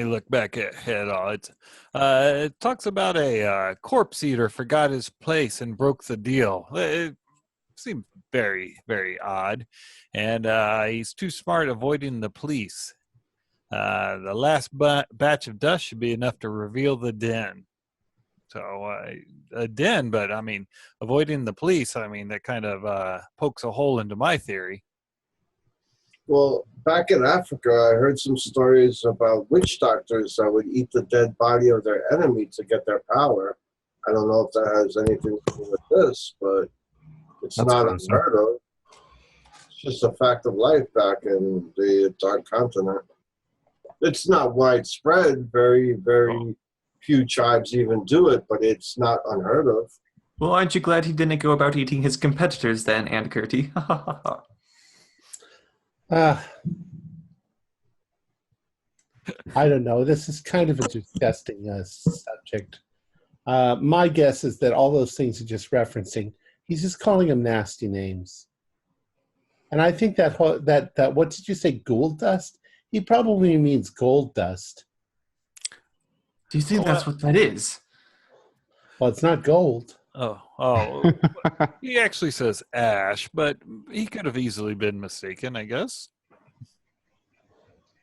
look back ahead. It talks about a corpse eater forgot his place and broke the deal. It seems very, very odd, and he's too smart avoiding the police. The last batch of dust should be enough to reveal the den. So a den, but I mean, avoiding the police, I mean, that kind of pokes a hole into my theory. Well, back in Africa, I heard some stories about witch doctors that would eat the dead body of their enemy to get their power. I don't know if that has anything to do with this, but it's That's not gruesome. unheard of. It's just a fact of life back in the Dark Continent. It's not widespread. Very, very few tribes even do it, but it's not unheard of. Well, aren't you glad he didn't go about eating his competitors then, Aunt Gertie? I don't know. This is kind of a disgusting subject. My guess is that all those things are just referencing. He's just calling them nasty names. And I think that what did you say, gold dust? He probably means gold dust. Do you think that's what that is? Well, it's not gold. Oh, he actually says ash, but he could have easily been mistaken, I guess.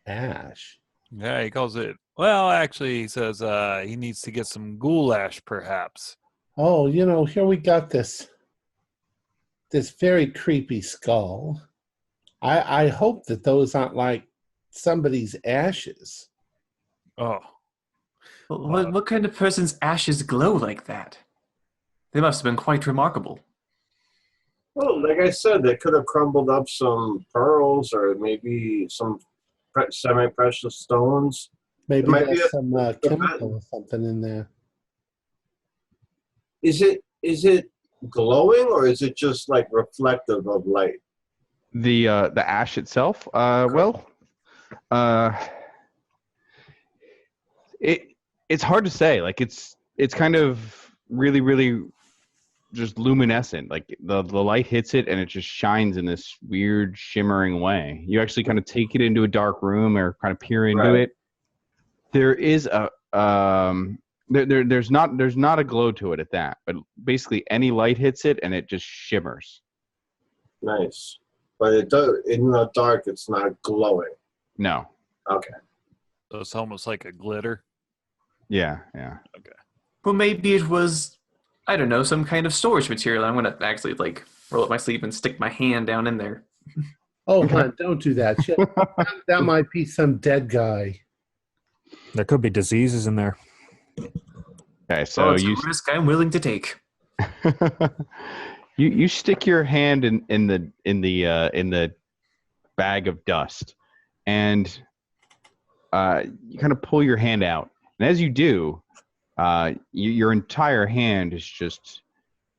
Ash. Yeah, he calls it. Well, actually, he says he needs to get some goulash, perhaps. Oh, here we got this very creepy skull. I hope that those aren't like somebody's ashes. Oh, What kind of person's ashes glow like that? They must have been quite remarkable. Well, like I said, they could have crumbled up some pearls or maybe some semi-precious stones. Maybe might be there's some chemical or something in there. Is it glowing or is it just like reflective of light? The ash itself, it's hard to say. Like it's kind of really just luminescent. Like the light hits it and it just shines in this weird shimmering way. You actually kind of take it into a dark room or kind of peer into it. There is there's not a glow to it at that, but basically any light hits it and it just shimmers. Nice. But it does in the dark it's not glowing. No. Okay. so it's almost like a glitter. Yeah. Okay. Well, maybe it was, I don't know, some kind of storage material. I'm going to actually roll up my sleeve and stick my hand down in there. Oh, hon, don't do that. Shit. That might be some dead guy. There could be diseases in there. Okay, so it's a risk I'm willing to take. you stick your hand in the bag of dust, and you kind of pull your hand out, and as you do, your entire hand is just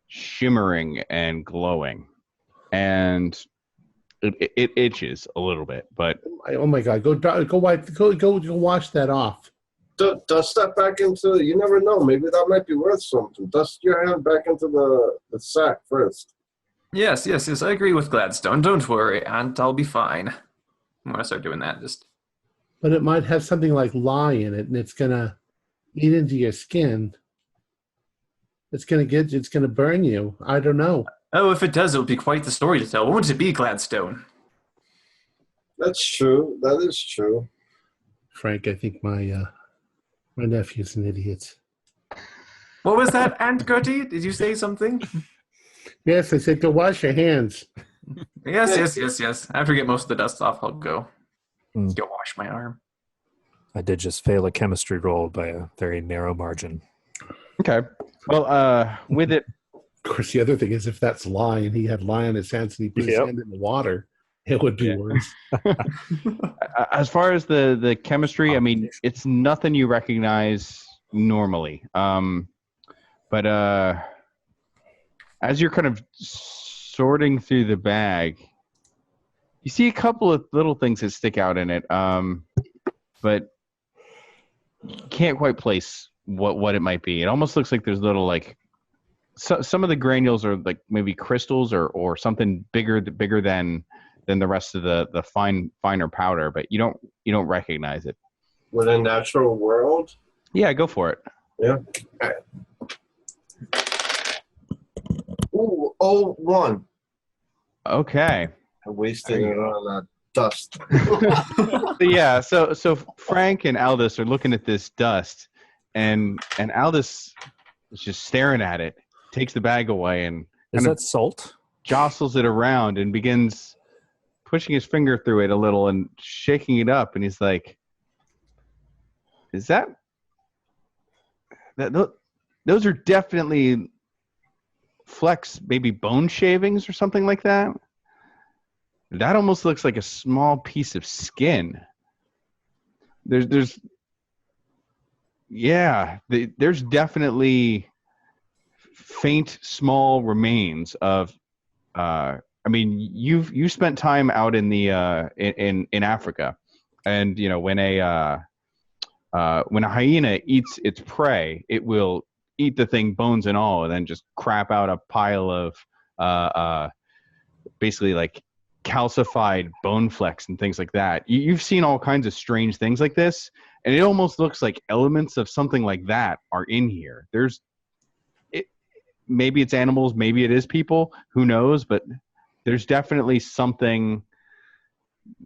shimmering and glowing, and it itches a little bit, but Oh my God! Go wash that off. Dust that back into. You never know. Maybe that might be worth something. Dust your hand back into the sack first. Yes. I agree with Gladstone. Don't worry, Aunt. I'll be fine. I'm going to start doing that. But it might have something like lye in it, and it's gonna eat into your skin. It's gonna burn you. I don't know. Oh, if it does, it'll be quite the story to tell. Won't it be, Gladstone? That's true. That is true. Frank, I think my nephew's an idiot. What was that, Aunt Gertie? Did you say something? Yes, I said go wash your hands. Yes. After I get most of the dust off, I'll go Hmm. go wash my arm. I did just fail a chemistry roll by a very narrow margin. okay. Well, with it, Of course, the other thing is if that's lye and he had lye on his hands and he put his hand in the water, it would be worse. as far as the chemistry, I mean, it's nothing you recognize normally. But as you're kind of sorting through the bag, you see a couple of little things that stick out in it, but you can't quite place what it might be. It almost looks like there's little some of the granules are like maybe crystals or something bigger than the rest of the finer powder, but you don't recognize it. With a natural world. Yeah, go for it. Yeah. Ooh, 01. Okay. I wasted it on a dust. Yeah, so Frank and Aldous are looking at this dust, and Aldous is just staring at it, takes the bag away, and Is kind of that salt? jostles it around and begins pushing his finger through it a little and shaking it up, and he's like, "Is that those are definitely flex, maybe bone shavings or something like that. That almost looks like a small piece of skin. There's definitely faint, small remains of. I mean, you spent time out in the in Africa, and you know when a hyena eats its prey, it will eat the thing bones and all, and then just crap out a pile of basically like calcified bone flecks and things like that. You've seen all kinds of strange things like this, and it almost looks like elements of something like that are in here. Maybe it's animals, maybe it is people, who knows, but there's definitely something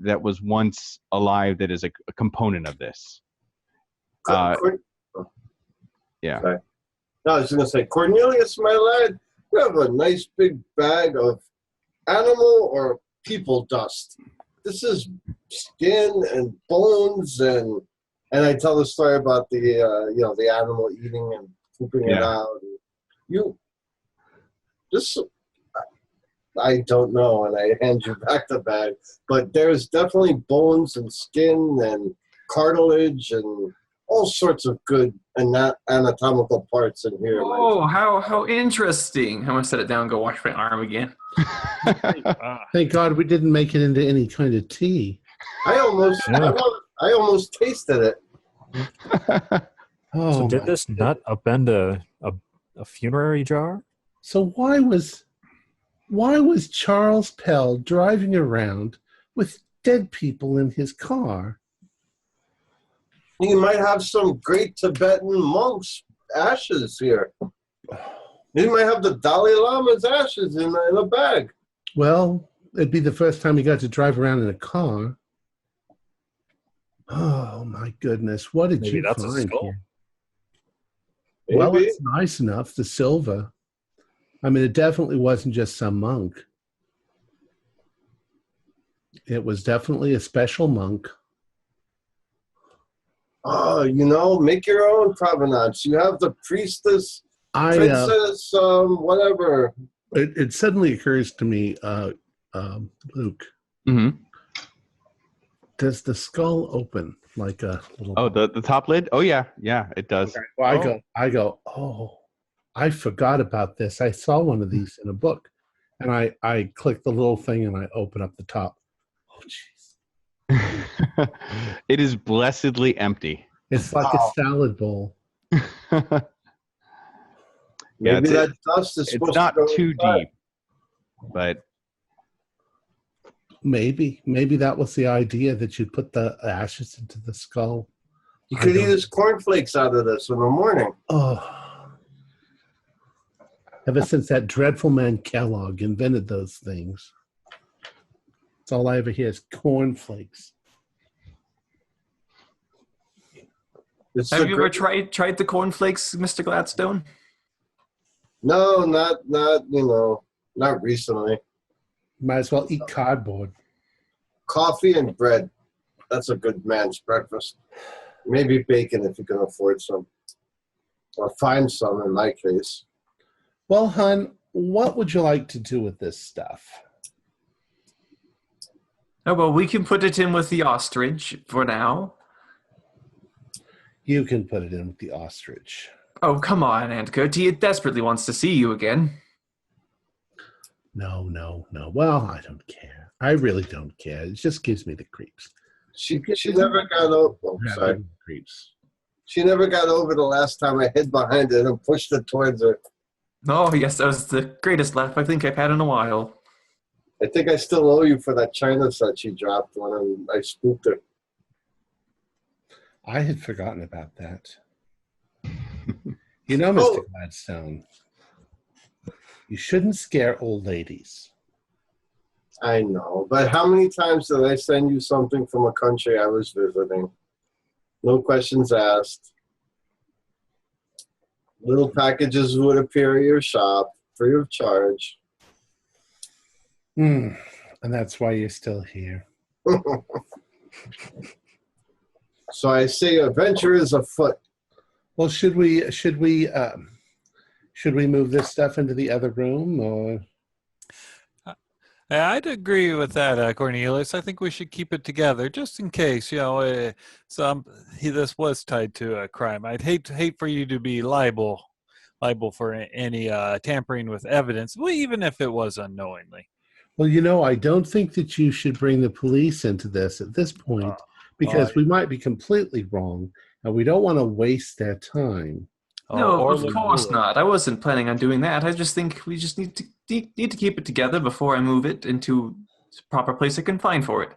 that was once alive that is a component of this. Yeah. Sorry. No, I was going to say, Cornelius, my lad, you have a nice big bag of animal or people dust. This is skin and bones, and I tell the story about the animal eating and pooping it out. I don't know, and I hand you back the bag, but there's definitely bones and skin and cartilage and all sorts of good anatomical parts in here. Oh, how interesting. I'm going to set it down and go wash my arm again. Thank God we didn't make it into any kind of tea. I almost tasted it. Oh, So did this nut upend a funerary jar? So why was Charles Pell driving around with dead people in his car? You might have some great Tibetan monks' ashes here. You might have the Dalai Lama's ashes in a bag. Well, it'd be the first time he got to drive around in a car. Oh, my goodness. What did Maybe you that's a find skull. here? Maybe. Well, it's nice enough, the silver. I mean, it definitely wasn't just some monk. It was definitely a special monk. Oh, make your own provenance. You have the priestess, princess, whatever. It suddenly occurs to me, Luke. Mm-hmm. Does the skull open like a little? Oh, the top lid? Oh yeah, it does. Okay. Well, I go. Oh, I forgot about this. I saw one of these in a book, and I click the little thing and I open up the top. Oh, jeez. It is blessedly empty. It's like a salad bowl. Maybe that dust is it's supposed not to go too inside. deep, but Maybe that was the idea, that you put the ashes into the skull. You could eat his cornflakes out of this in the morning. Oh. Ever since that dreadful man Kellogg invented those things, that's all I ever hear is cornflakes. Have you ever tried the cornflakes, Mr. Gladstone? No, not recently. Might as well eat cardboard. Coffee and bread. That's a good man's breakfast. Maybe bacon if you can afford some. Or find some in my case. Well, hon, what would you like to do with this stuff? Oh, well, we can put it in with the ostrich for now. You can put it in with the ostrich. Oh, come on, Aunt Gertie. It desperately wants to see you again. No. Well, I don't care. I really don't care. It just gives me the creeps. She never got over. Oh, sorry. Creeps. She never got over the last time I hid behind it and pushed it towards her. Oh, yes, that was the greatest laugh I think I've had in a while. I think I still owe you for that china set she dropped when I spooked her. I had forgotten about that. You know, Mr. Gladstone, you shouldn't scare old ladies. I know, but how many times did I send you something from a country I was visiting? No questions asked. Little packages would appear at your shop, free of charge. And that's why you're still here. So I say adventure is afoot. Well, should we move this stuff into the other room, or? I'd agree with that, Cornelius. I think we should keep it together just in case, this was tied to a crime. I'd hate for you to be liable for any tampering with evidence, well, even if it was unknowingly. Well, I don't think that you should bring the police into this at this point because we might be completely wrong, and we don't want to waste their time. No, of course not. I wasn't planning on doing that. I just think we just need to keep it together before I move it into a proper place I can find for it.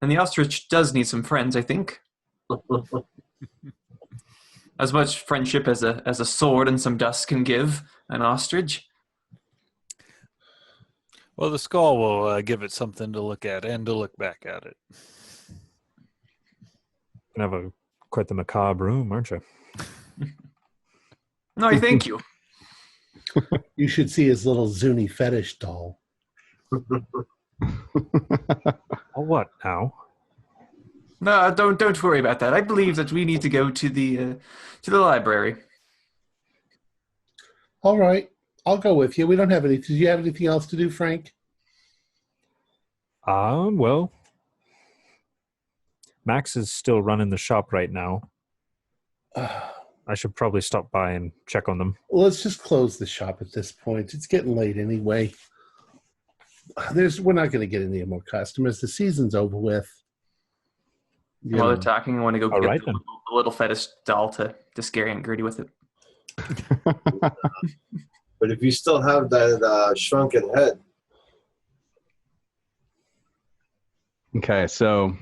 And the ostrich does need some friends, I think. As much friendship as a sword and some dust can give an ostrich. Well, the skull will give it something to look at and to look back at it. You have quite the macabre room, aren't you? No, thank you. You should see his little Zuni fetish doll. Oh, what now? No, don't worry about that. I believe that we need to go to the library. All right, I'll go with you. We don't have any. Do you have anything else to do, Frank? Well, Max is still running the shop right now. I should probably stop by and check on them. Well, let's just close the shop at this point. It's getting late anyway. We're not going to get any more customers. The season's over with. While they're talking, I want to go get right, the little fetish doll to scare Aunt Gertie with it. But if you still have that shrunken head. Okay, so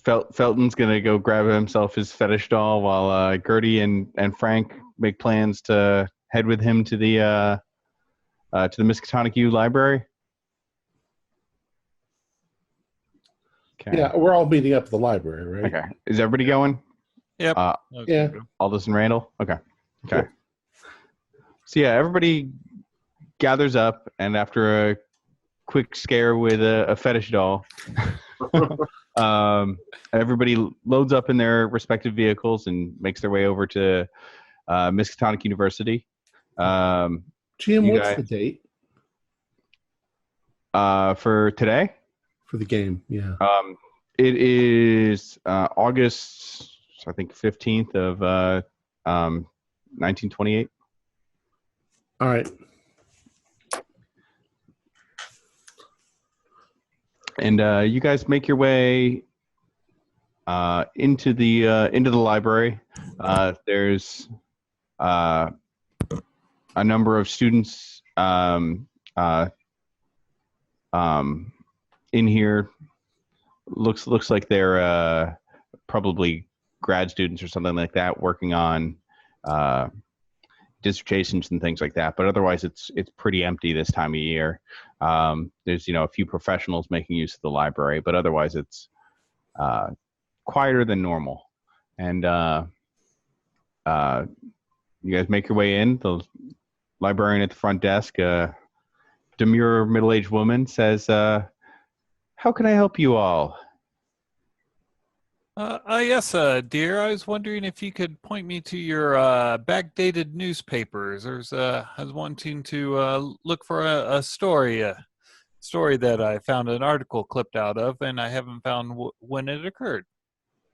Felton's going to go grab himself his fetish doll while Gertie and Frank make plans to head with him to the Miskatonic U library. Okay. Yeah, we're all meeting up at the library, right? Okay. Is everybody going? Yep. Yeah. Aldous and Randall? Okay. So yeah, everybody gathers up, and after a quick scare with a fetish doll, everybody loads up in their respective vehicles and makes their way over to Miskatonic University. GM, what's the date? For today? For the game, yeah. It is August, I think, 15th of 1928. All right. And you guys make your way into the library. There's a number of students in here. Looks like they're probably grad students or something like that, working on dissertations and things like that. But otherwise, it's pretty empty this time of year. There's a few professionals making use of the library, but otherwise it's quieter than normal. And you guys make your way in. The librarian at the front desk, a demure middle-aged woman, says, "How can I help you all?" Yes, dear. I was wondering if you could point me to your backdated newspapers. I was wanting to look for a story that I found an article clipped out of, and I haven't found when it occurred.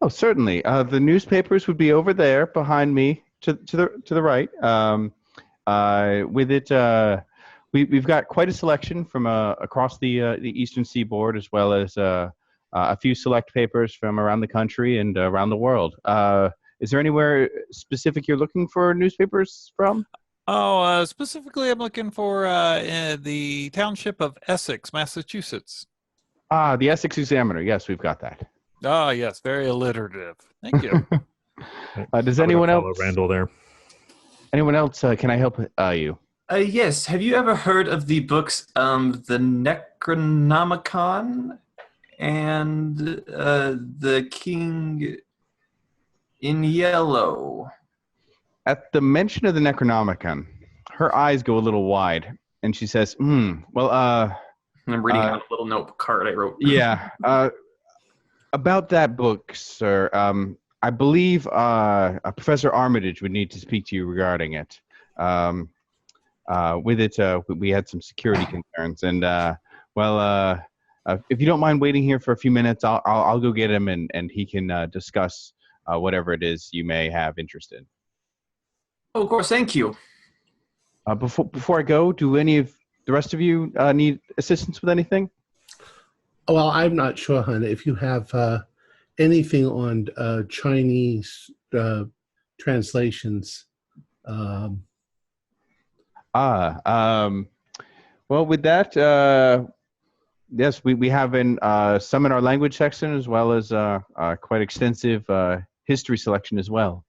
Oh, certainly. The newspapers would be over there behind me to the right. With it, we've got quite a selection from across the Eastern Seaboard, as well as a few select papers from around the country and around the world. Is there anywhere specific you're looking for newspapers from? Oh, specifically, I'm looking for the township of Essex, Massachusetts. The Essex Examiner. Yes, we've got that. Ah, yes, very alliterative. Thank you. Does anyone else? Randall there. Anyone else? Can I help you? Yes. Have you ever heard of the books, the Necronomicon and the King in Yellow? At the mention of the Necronomicon, her eyes go a little wide, and she says, well, I'm reading out a little note card I wrote. yeah, about that book, sir, I believe Professor Armitage would need to speak to you regarding it. With it, we had some security concerns, and if you don't mind waiting here for a few minutes, I'll go get him, and he can discuss whatever it is you may have interest in. Oh, of course. Thank you. Before I go, do any of the rest of you need assistance with anything? Well, I'm not sure, hon. If you have anything on Chinese translations. Well, with that, yes, we have some in our language section, as well as quite extensive history selection as well.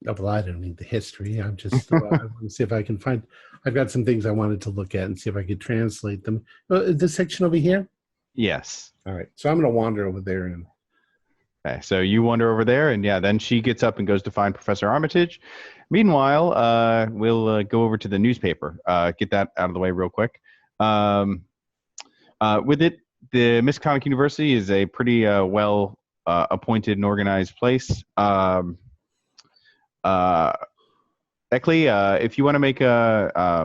Well, I don't need the history. I'm just I want to see if I can find. I've got some things I wanted to look at and see if I could translate them. This section over here? Yes. All right. So I'm going to wander over there and. Okay, so you wander over there, and yeah, then she gets up and goes to find Professor Armitage. Meanwhile, we'll go over to the newspaper. Get that out of the way real quick. With it, the Miskatonic University is a pretty well appointed and organized place. Eckley, if you want to make a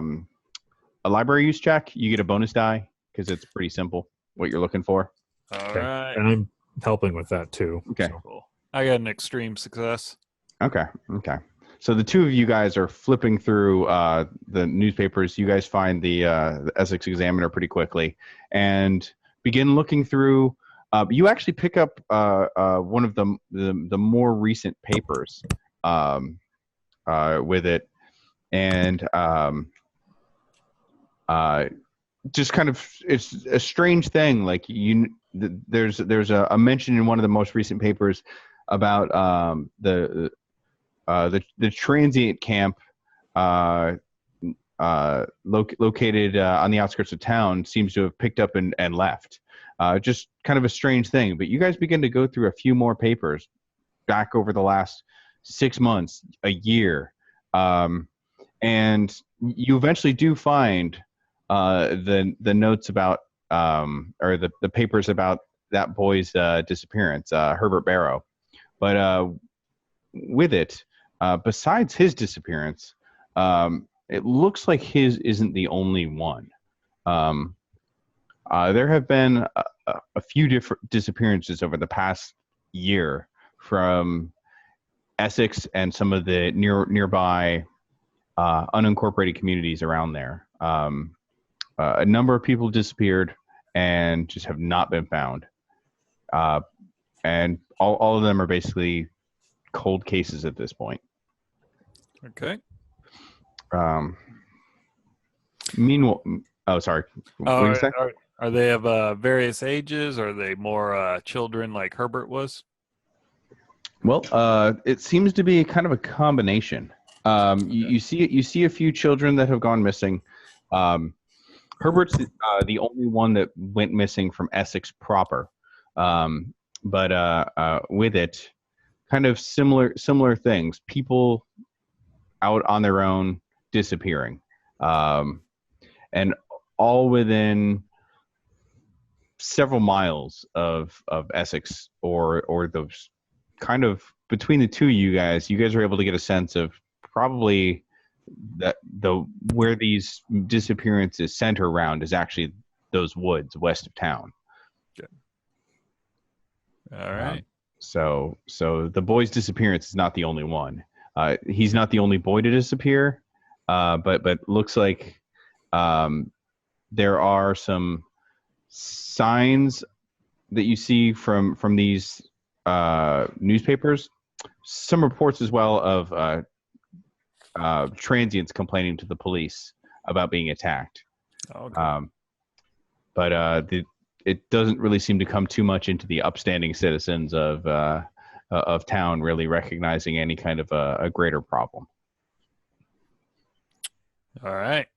library use check, you get a bonus die because it's pretty simple what you're looking for. All right. And I'm helping with that too. Okay. So. Cool. I got an extreme success. Okay. So the two of you guys are flipping through the newspapers. You guys find the Essex Examiner pretty quickly and begin looking through. You actually pick up one of the more recent papers with it, and just kind of, it's a strange thing. Like there's a mention in one of the most recent papers about the transient camp located on the outskirts of town seems to have picked up and left. Just kind of a strange thing. But you guys begin to go through a few more papers back over the last 6 months, a year, and you eventually do find the notes about or the papers about that boy's disappearance, Herbert Barrow. But with it, besides his disappearance, it looks like his isn't the only one. There have been a few different disappearances over the past year from Essex and some of the nearby unincorporated communities around there. A number of people disappeared and just have not been found. And all of them are basically cold cases at this point. Okay. Meanwhile, oh, sorry. What were you saying? Are they of various ages? Or are they more children like Herbert was? Well, it seems to be kind of a combination. You see a few children that have gone missing. Herbert's the only one that went missing from Essex proper. But with it, kind of similar things. People out on their own disappearing, and all within several miles of Essex or those kind of between the two of you guys are able to get a sense of probably that where these disappearances center around is actually those woods west of town. Good. All right. So the boy's disappearance is not the only one. He's not the only boy to disappear, but looks like there are some signs that you see from these newspapers. Some reports as well of transients complaining to the police about being attacked. Okay. But it doesn't really seem to come too much into the upstanding citizens of town really recognizing any kind of a greater problem. All right.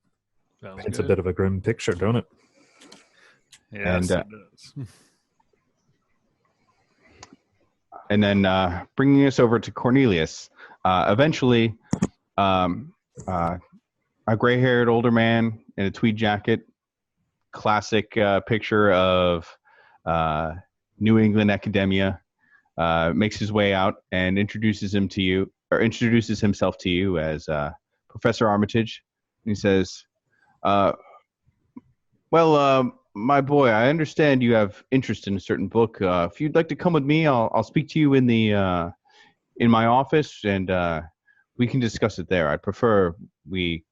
Sounds It's good. a bit of a grim picture, don't it? Yes, And, it does. And then bringing us over to Cornelius. Eventually, a gray-haired older man in a tweed jacket, classic picture of New England academia, makes his way out and introduces himself to you as Professor Armitage. And he says, my boy, I understand you have interest in a certain book. If you'd like to come with me, I'll speak to you in my office, and we can discuss it there. I prefer we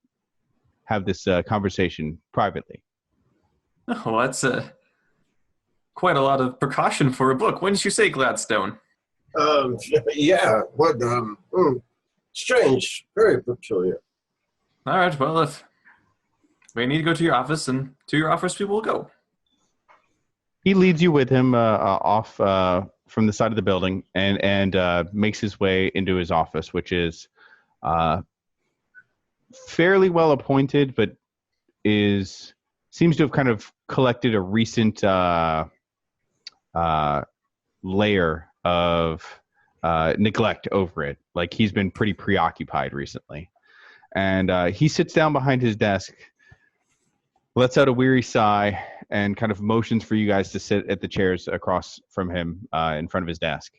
have this conversation privately. Oh, that's quite a lot of precaution for a book. When did you say, Gladstone? Yeah. What? Strange. Very peculiar. All right, well, if we need to go to your office, and to your office we will go. He leads you with him off from the side of the building and makes his way into his office, which is fairly well appointed, but seems to have kind of collected a recent layer of neglect over it. Like he's been pretty preoccupied recently. And he sits down behind his desk, lets out a weary sigh, and kind of motions for you guys to sit at the chairs across from him in front of his desk,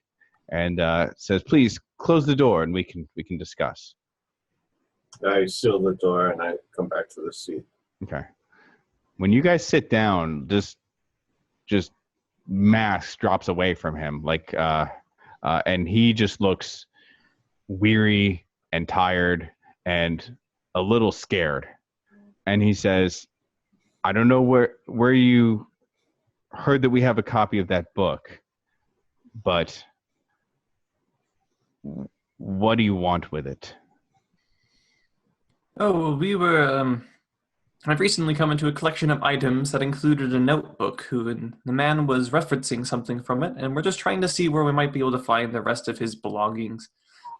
and says, "Please close the door, and we can discuss." I seal the door and I come back to the seat. Okay. When you guys sit down, just mask drops away from him, and he just looks weary and tired and a little scared. And he says, I don't know where you heard that we have a copy of that book, but what do you want with it? Oh, we were, I've recently come into a collection of items that included a notebook, and the man was referencing something from it, and we're just trying to see where we might be able to find the rest of his belongings,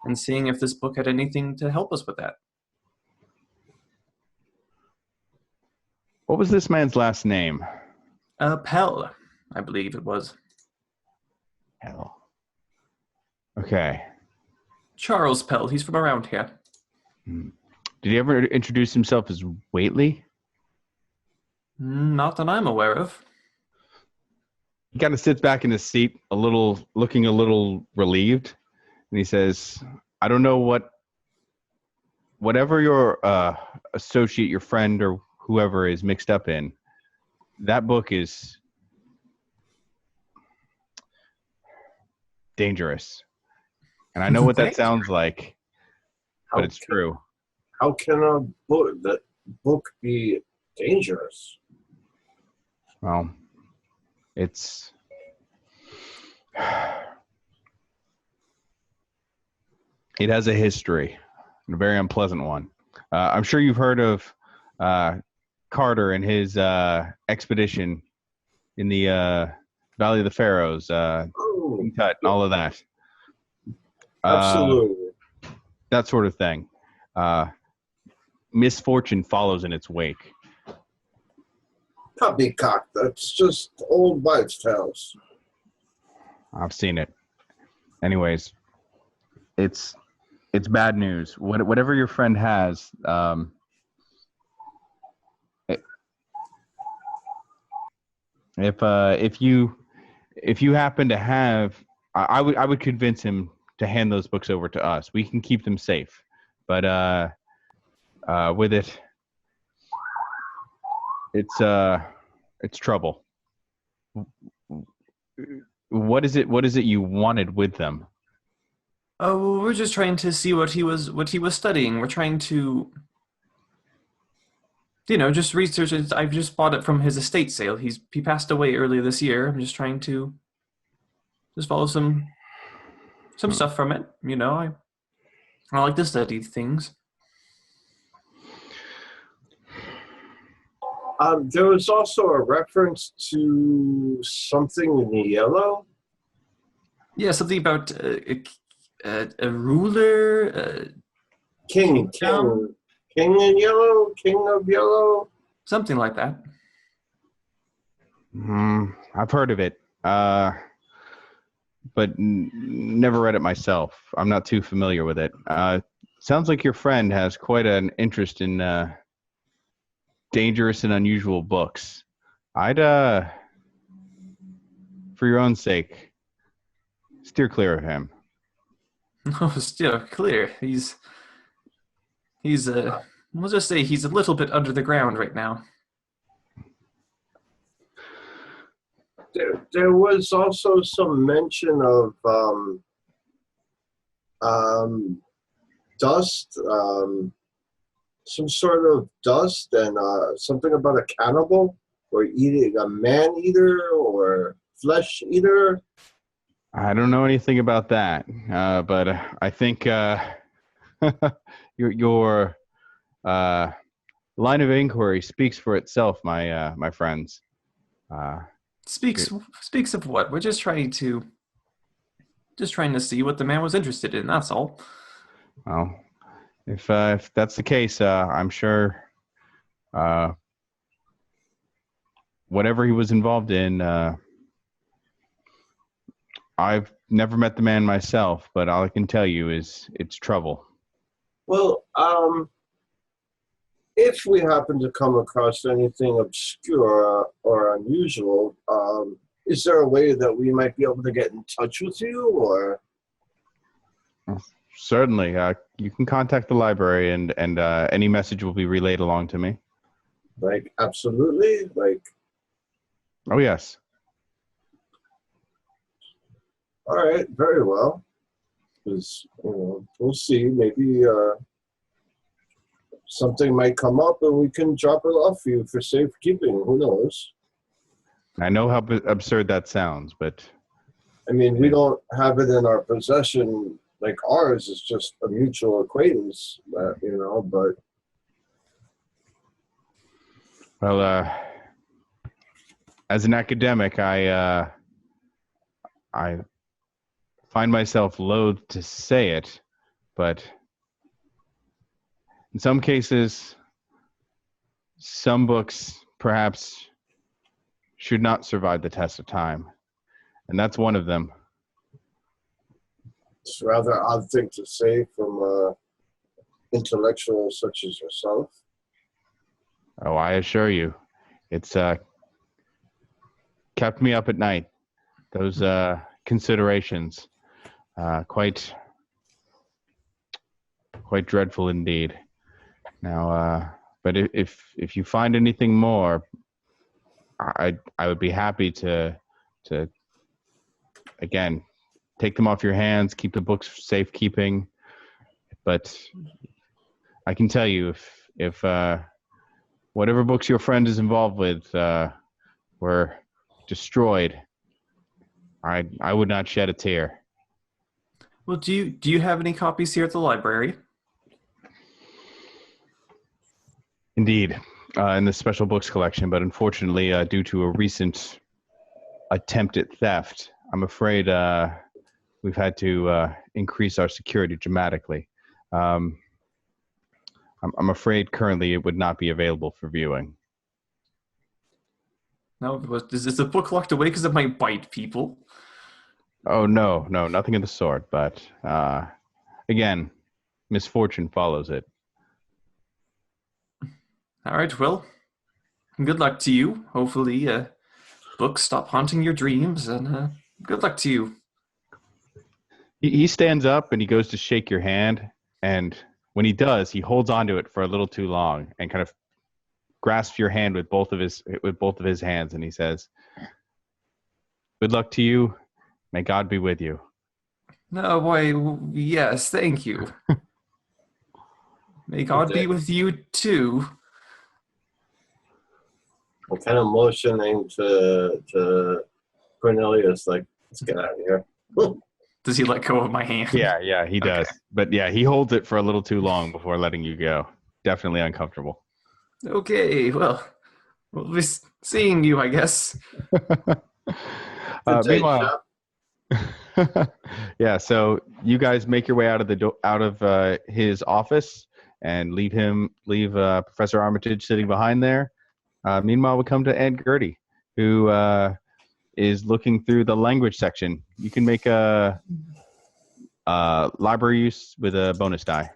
and seeing if this book had anything to help us with that. What was this man's last name? Pell, I believe it was. Hell. Okay. Charles Pell, he's from around here. Did he ever introduce himself as Whately? Not that I'm aware of. He kind of sits back in his seat, looking a little relieved, and he says, I don't know whatever your associate, your friend, or whoever is mixed up in, that book is dangerous. And I know what that sounds like, but it's true. How can that book be dangerous? Well, it has a history, and a very unpleasant one. I'm sure you've heard of Carter and his expedition in the Valley of the Pharaohs, King Tut, and all of that. Absolutely. That sort of thing. Misfortune follows in its wake. Poppycock. That's just old wives' tales. I've seen it. Anyways, it's bad news. Whatever your friend has, if you happen to have, I would convince him to hand those books over to us. We can keep them safe, but with it's trouble. What is it you wanted with them? Oh, well, we're just trying to see what he was studying. We're trying to, just research it. I've just bought it from his estate sale. He passed away earlier this year. I'm just trying to just follow some stuff from it. I like to study things. There was also a reference to something in yellow. Yeah, something about a ruler. King. King in Yellow, King of Yellow. Something like that. I've heard of it, but never read it myself. I'm not too familiar with it. Sounds like your friend has quite an interest in dangerous and unusual books. I'd, for your own sake, steer clear of him. Oh, still clear. He's we'll just say he's a little bit under the ground right now. There was also some mention of dust, some sort of dust, and something about a cannibal or eating a man eater or flesh eater. I don't know anything about that, but I think your line of inquiry speaks for itself, my friends. Speaks of what? We're just trying to see what the man was interested in. That's all. Well, if that's the case, I'm sure whatever he was involved in, I've never met the man myself, but all I can tell you is it's trouble. Well, if we happen to come across anything obscure or unusual, is there a way that we might be able to get in touch with you, or? Certainly. You can contact the library, and any message will be relayed along to me. Like, absolutely? Like? Oh, yes. All right, very well. Because, we'll see. Maybe something might come up and we can drop it off for you for safekeeping. Who knows? I know how absurd that sounds, but... I mean, we don't have it in our possession like ours. Is just a mutual acquaintance, but... Well, as an academic, I find myself loath to say it, but in some cases, some books perhaps should not survive the test of time, and that's one of them. It's a rather odd thing to say from intellectuals such as yourself. Oh, I assure you, it's kept me up at night. Those considerations, quite dreadful indeed. Now, but if you find anything more, I would be happy to again take them off your hands, keep the books safekeeping. But I can tell you, if whatever books your friend is involved with were destroyed, I would not shed a tear. Well, do you have any copies here at the library? Indeed, in the special books collection, but unfortunately, due to a recent attempt at theft, I'm afraid we've had to increase our security dramatically. I'm afraid currently it would not be available for viewing. No, is the book locked away because it might bite people? Oh, no, nothing of the sort. But again, misfortune follows it. All right, well, good luck to you. Hopefully, books stop haunting your dreams, and good luck to you. He stands up and he goes to shake your hand, and when he does, he holds onto it for a little too long and kind of grasps your hand with both of his hands, and he says, "Good luck to you. May God be with you." No, boy, yes, thank you. May God be with you too. I'm kind of motioning to Cornelius, like, let's get out of here. Does he let go of my hand? Yeah, he does. Okay. But yeah, he holds it for a little too long before letting you go. Definitely uncomfortable. Okay, well, we'll be seeing you, I guess. Meanwhile, yeah. So you guys make your way out of his office, and leave Professor Armitage sitting behind there. Meanwhile, we come to Aunt Gertie, who is looking through the language section. You can make a library use with a bonus die.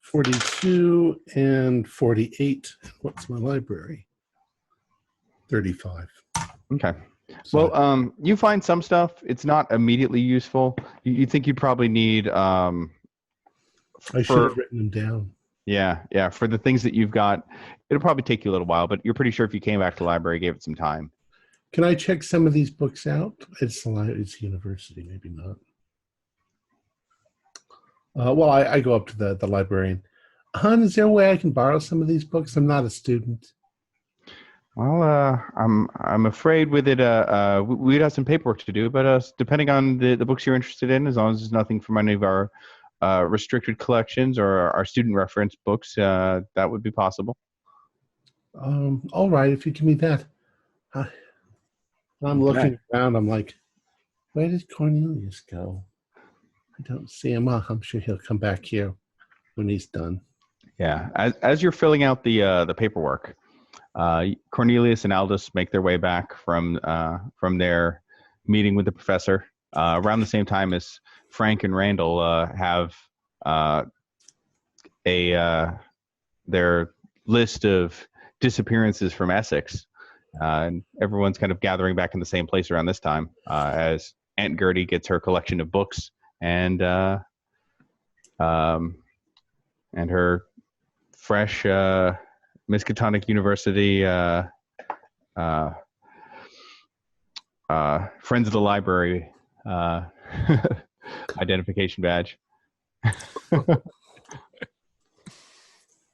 42 and 48. What's my library? 35. Okay. So, Well, you find some stuff. It's not immediately useful. You think you'd probably need... I should have written them down. Yeah. For the things that you've got, it'll probably take you a little while, but you're pretty sure if you came back to the library, gave it some time. Can I check some of these books out? It's university, maybe not. Well, I go up to the librarian. Hon, is there a way I can borrow some of these books? I'm not a student. Well, I'm afraid with it, we'd have some paperwork to do, but depending on the books you're interested in, as long as there's nothing from any of our restricted collections or our student reference books, that would be possible. All right, if you give me that. I'm looking around. I'm like, where did Cornelius go? I don't see him. I'm sure he'll come back here when he's done. Yeah. As you're filling out the paperwork, Cornelius and Aldous make their way back from their meeting with the professor around the same time as Frank and Randall have their list of disappearances from Essex. And everyone's kind of gathering back in the same place around this time as Aunt Gertie gets her collection of books and her fresh Miskatonic University Friends of the Library identification badge.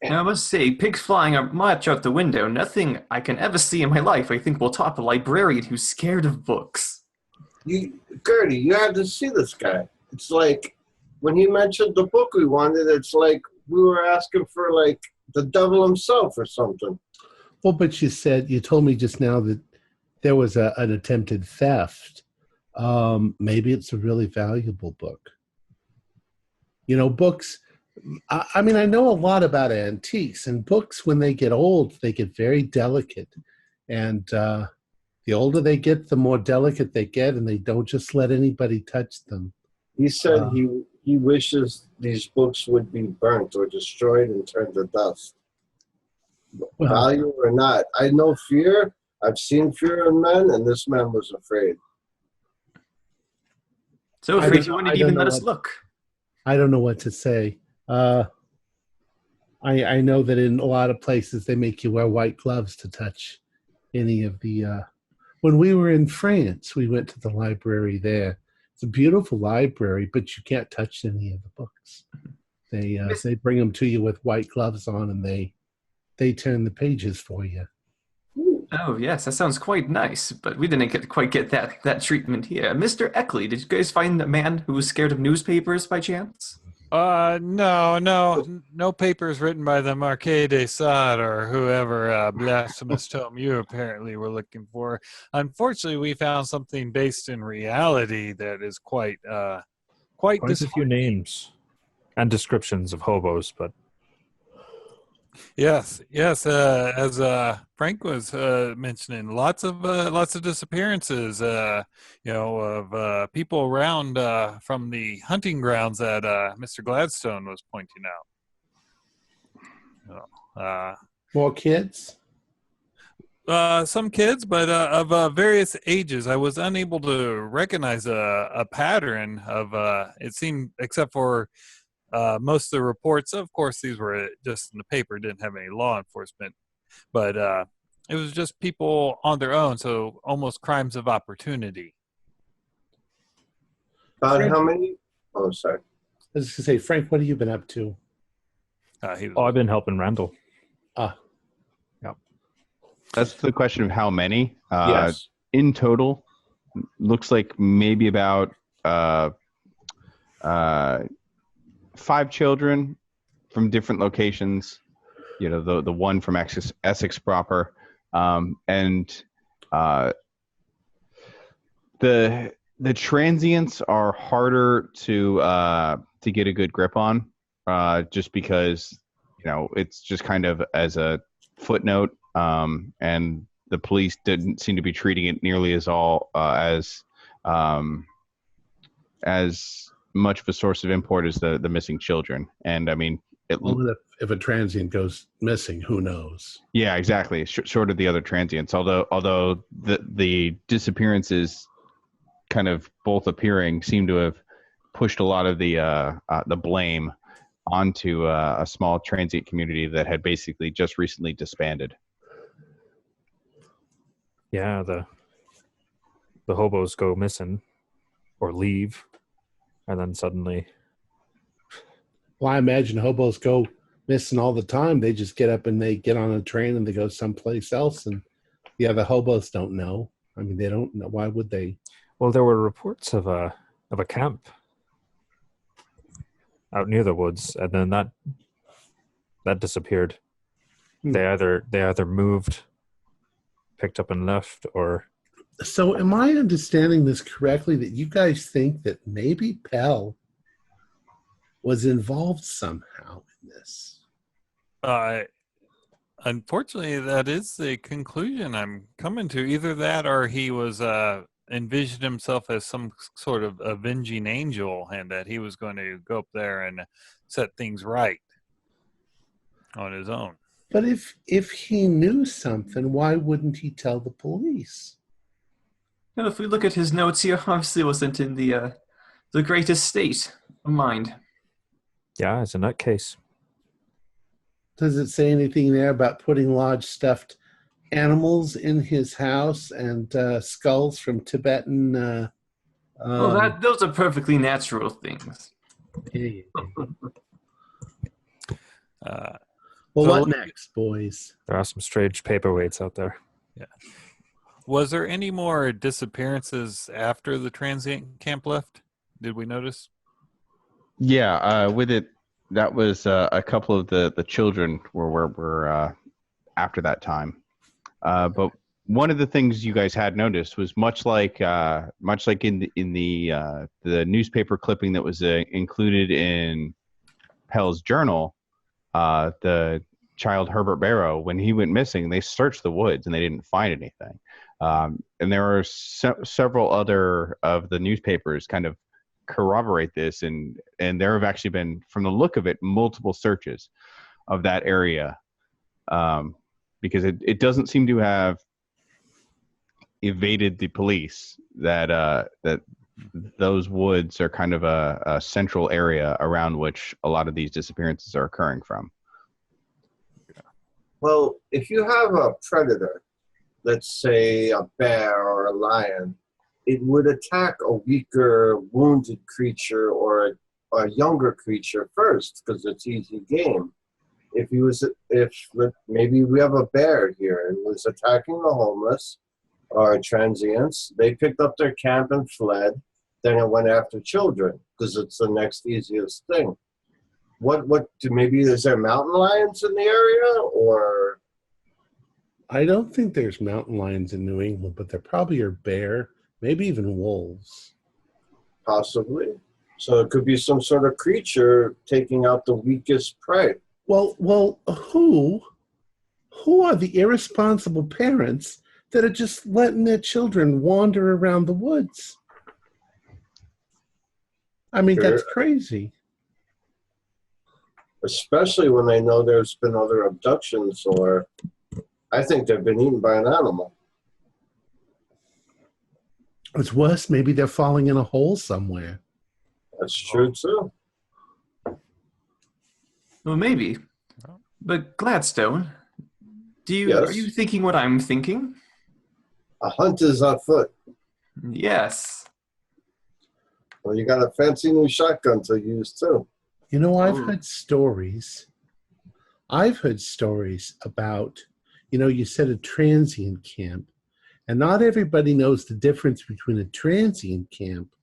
Now, I must say, pigs flying are much out the window. Nothing I can ever see in my life I think will top a librarian who's scared of books. Gertie, you have to see this guy. It's like when he mentioned the book we wanted, it's like we were asking for like the devil himself or something. Well, but you told me just now that there was an attempted theft. Maybe it's a really valuable book. You know, books, I mean, I know a lot about antiques, and books, when they get old, they get very delicate. And the older they get, the more delicate they get, and they don't just let anybody touch them. He said he wishes these books would be burnt or destroyed and turned to dust. Value or not. I know fear. I've seen fear in men, and this man was afraid. So afraid you wouldn't even let us look. I don't know what to say. I know that in a lot of places they make you wear white gloves to touch any of the... when we were in France, we went to the library there. It's a beautiful library, but you can't touch any of the books. They bring them to you with white gloves on, and they turn the pages for you. Oh, yes, that sounds quite nice, but we didn't quite get that treatment here. Mr. Eckley, did you guys find the man who was scared of newspapers by chance? No papers written by the Marquis de Sade or whoever blasphemous tome you apparently were looking for. Unfortunately, we found something based in reality that is quite a few names and descriptions of hobos, but yes. As Frank was mentioning, lots of disappearances. Of people around from the hunting grounds that Mr. Gladstone was pointing out. More kids? Some kids, but of various ages. I was unable to recognize a pattern of. It seemed, except for. Most of the reports, of course, these were just in the paper, didn't have any law enforcement, but it was just people on their own, so almost crimes of opportunity. About how many? Oh, sorry. I was going to say, Frank, what have you been up to? I've been helping Randall. Yep. That's the question of how many. Yes. In total, looks like maybe about 5 children from different locations, the one from Essex proper, and the The transients are harder to get a good grip on, just because it's just kind of as a footnote, and the police didn't seem to be treating it nearly as much of a source of import as the missing children. And I mean, Well, if a transient goes missing, who knows? yeah, exactly. Short of the other transients, although the disappearances kind of both appearing seem to have pushed a lot of the blame onto a small transient community that had basically just recently disbanded. Yeah, the hobos go missing or leave, and then suddenly. Well, I imagine hobos go missing all the time. They just get up and they get on a train and they go someplace else, and the other hobos don't know. I mean, they don't know. Why would they? Well, there were reports of a camp out near the woods, and then that disappeared. They either moved, picked up and left, or. So, am I understanding this correctly? That you guys think that maybe Pell was involved somehow in this? Unfortunately, that is the conclusion I'm coming to. Either that, or he was envisioned himself as some sort of avenging angel, and that he was going to go up there and set things right on his own. But if he knew something, why wouldn't he tell the police? Well, if we look at his notes, he obviously wasn't in the greatest state of mind. Yeah, it's a nutcase. Does it say anything there about putting large stuffed animals in his house and skulls from Tibetan? Those are perfectly natural things. Yeah. Uh, Well, So- what next, boys? There are some strange paperweights out there. Was there any more disappearances after the transient camp left? Did we notice? Yeah, with it, that was a couple of the children were after that time. But one of the things you guys had noticed was much like in the newspaper clipping that was included in Pell's journal, the child Herbert Barrow, when he went missing, they searched the woods and they didn't find anything. And there are several other of the newspapers kind of corroborate this, and there have actually been, from the look of it, multiple searches of that area, because it doesn't seem to have evaded the police. That those woods are kind of a central area around which a lot of these disappearances are occurring from. Well, if you have a predator, let's say a bear or a lion, it would attack a weaker, wounded creature or a younger creature first because it's easy game. If maybe we have a bear here and was attacking the homeless or transients, they picked up their camp and fled. Then it went after children because it's the next easiest thing. Maybe is there mountain lions in the area, or? I don't think there's mountain lions in New England, but there probably are bear, maybe even wolves. Possibly. So it could be some sort of creature taking out the weakest prey. Well, who are the irresponsible parents that are just letting their children wander around the woods? I mean, Sure. that's crazy. Especially when they know there's been other abductions, or I think they've been eaten by an animal. It's worse, maybe they're falling in a hole somewhere. That's true too. Well, maybe. But Gladstone, Yes. are you thinking what I'm thinking? A hunt is afoot. Yes. Well, you got a fancy new shotgun to use too. You know, I've Oh. heard stories. I've heard stories about, you said a transient camp, and not everybody knows the difference between a transient camp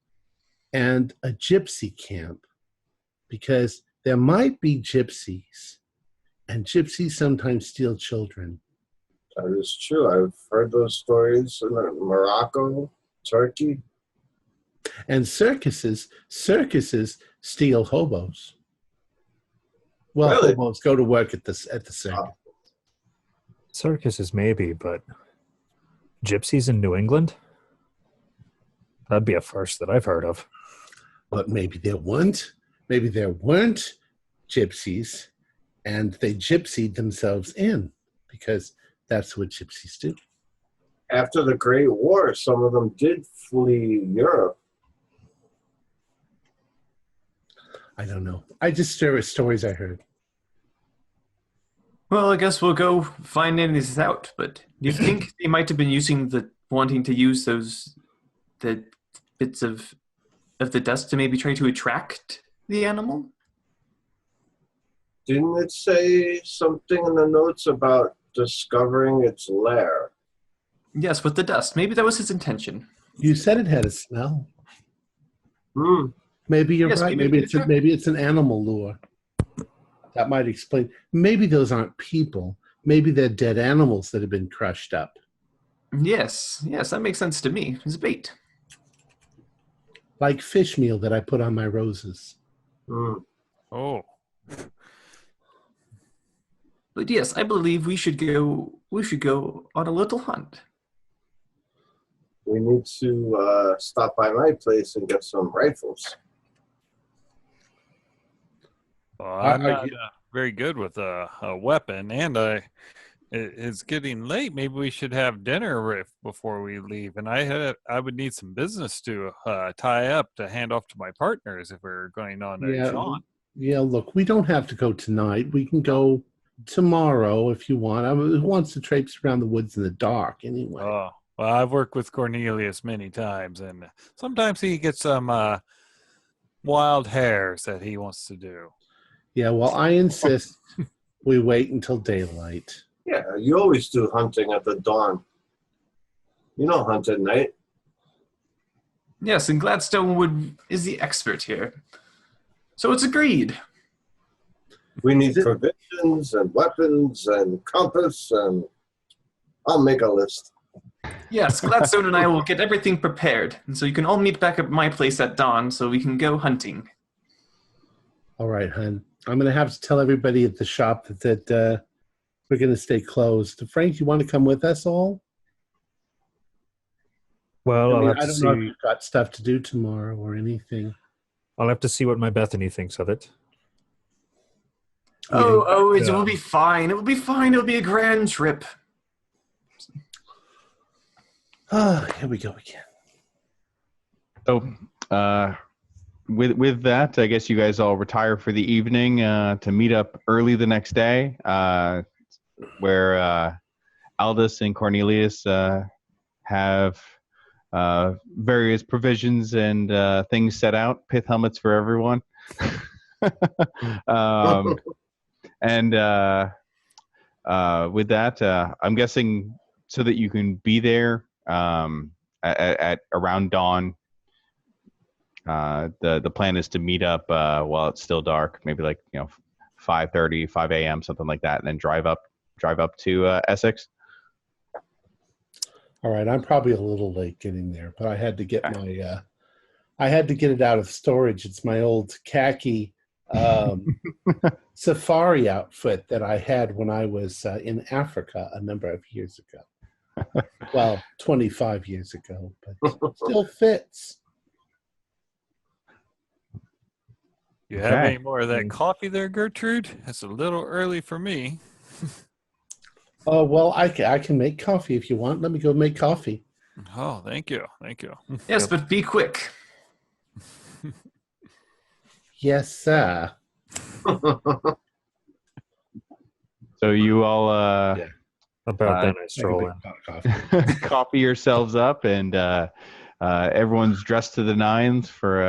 and a gypsy camp, because there might be gypsies, and gypsies sometimes steal children. That is true. I've heard those stories in Morocco, Turkey. And circuses steal hobos. Well, Really? hobos go to work at the circus. Circuses maybe, but gypsies in New England? That'd be a first that I've heard of. But maybe there weren't. Maybe there weren't gypsies, and they gypsied themselves in, because that's what gypsies do. After the Great War, some of them did flee Europe. I don't know. I just share stories I heard. Well, I guess we'll go find any of this out. But do you think they might have been wanting to use the bits of the dust to maybe try to attract the animal? Didn't it say something in the notes about discovering its lair? Yes, with the dust. Maybe that was his intention. You said it had a smell. Hmm. Maybe you're Yes, right. maybe Maybe it's an animal lure. That might explain. Maybe those aren't people. Maybe they're dead animals that have been crushed up. Yes, that makes sense to me. It's bait. Like fish meal that I put on my roses. Hmm. Oh. But yes, I believe we should go on a little hunt. We need to stop by my place and get some rifles. Well, I'm not very good with a weapon, and it's getting late. Maybe we should have dinner before we leave. And I would need some business to tie up to hand off to my partners if we're going on a jaunt. Yeah, look, we don't have to go tonight. We can go tomorrow if you want. Who wants to traipse around the woods in the dark anyway? Oh, well, I've worked with Cornelius many times, and sometimes he gets some wild hares that he wants to do. Yeah, well, I insist we wait until daylight. Yeah, you always do hunting at the dawn. You don't hunt at night. Yes, and Gladstone is the expert here. So it's agreed. We need provisions and weapons and compass, and I'll make a list. Yes, Gladstone and I will get everything prepared. And so you can all meet back at my place at dawn so we can go hunting. All right, hon. I'm going to have to tell everybody at the shop that we're going to stay closed. Frank, you want to come with us all? Well, I I'll have don't to know if see. you've got stuff to do tomorrow or anything. I'll have to see what my Bethany thinks of it. It will be fine. It will be fine. It will be a grand trip. Here we go again. So, with that, I guess you guys all retire for the evening to meet up early the next day, where Aldous and Cornelius have various provisions and things set out, pith helmets for everyone. And with that, I'm guessing so that you can be there at around dawn. The plan is to meet up while it's still dark, maybe 5:30, 5 a.m., something like that, and then drive up to Essex. All right, I'm probably a little late getting there, but I had to get I had to get it out of storage. It's my old khaki safari outfit that I had when I was in Africa a number of years ago. Well, 25 years ago, but still fits. You have any more of that coffee there, Gertrude? It's a little early for me. Oh, well, I can make coffee if you want. Let me go make coffee. Oh, thank you. Yes, but be quick. Yes, sir. So you all About then I stroll in. coffee yourselves up, and everyone's dressed to the nines for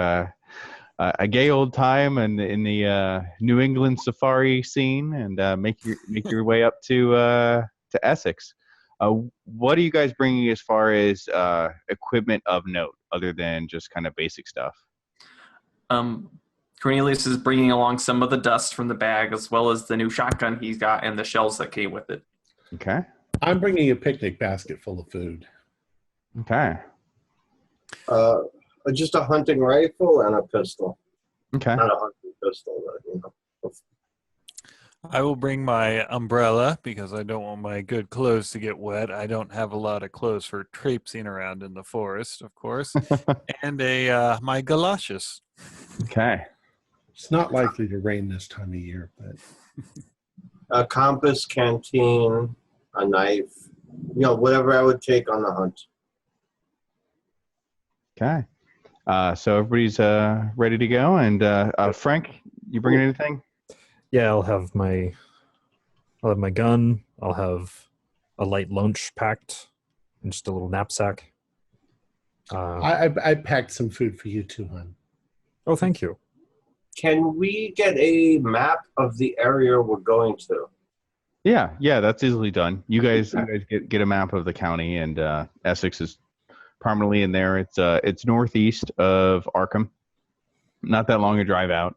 a gay old time and in the New England safari scene, and make your way up to Essex. What are you guys bringing as far as equipment of note, other than just kind of basic stuff? Cornelius is bringing along some of the dust from the bag, as well as the new shotgun he's got and the shells that came with it. Okay. I'm bringing a picnic basket full of food. Okay. Just a hunting rifle and a pistol. Okay. Not a hunting pistol, but I will bring my umbrella because I don't want my good clothes to get wet. I don't have a lot of clothes for traipsing around in the forest, of course. And my galoshes. Okay. It's not likely to rain this time of year, but a compass, canteen, a knife, whatever I would take on the hunt. Okay. So everybody's ready to go. And Frank, you bringing anything? Yeah, I'll have my gun. I'll have a light lunch packed and just a little knapsack. I packed some food for you too, hon. Oh, thank you. Can we get a map of the area we're going to? Yeah, that's easily done. You guys get a map of the county, and Essex is prominently in there. It's northeast of Arkham, not that long a drive out.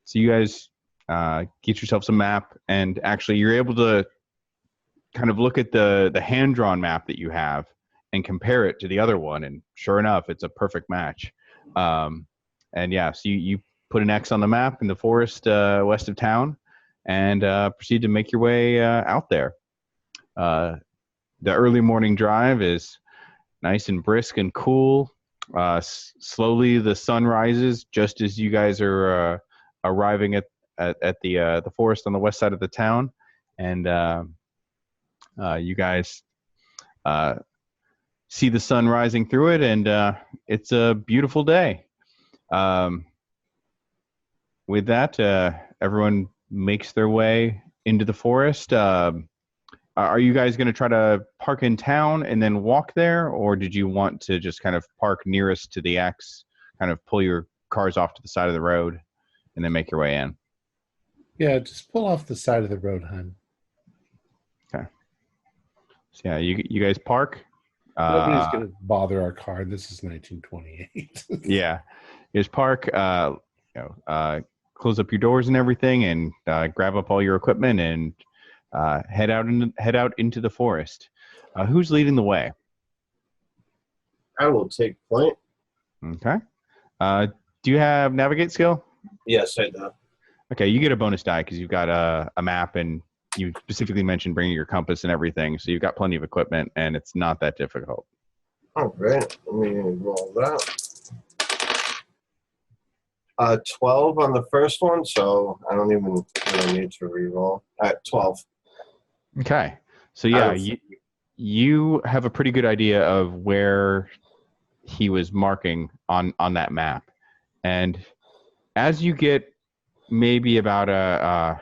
So you guys get yourselves a map, and actually you're able to kind of look at the hand-drawn map that you have and compare it to the other one, and sure enough, it's a perfect match. And yeah, so you put an X on the map in the forest west of town, and proceed to make your way out there. The early morning drive is nice and brisk and cool. Slowly the sun rises just as you guys are arriving at the forest on the west side of the town, and you guys see the sun rising through it, and it's a beautiful day. With that, everyone makes their way into the forest. Are you guys going to try to park in town and then walk there, or did you want to just kind of park nearest to the X, kind of pull your cars off to the side of the road, and then make your way in? Yeah, just pull off the side of the road, hon. Okay. So yeah, you guys park. Nobody's going to bother our car. This is 1928. Yeah, you just park. Close up your doors and everything, and grab up all your equipment and head out into the forest. Who's leading the way? I will take point. Okay. Do you have navigate skill? Yes, I do. Okay, you get a bonus die because you've got a map, and you specifically mentioned bringing your compass and everything, so you've got plenty of equipment, and it's not that difficult. All right, let me roll that. 12 on the first one, so I don't even really need to re-roll. 12. Okay, so yeah, you have a pretty good idea of where he was marking on that map, and as you get maybe about a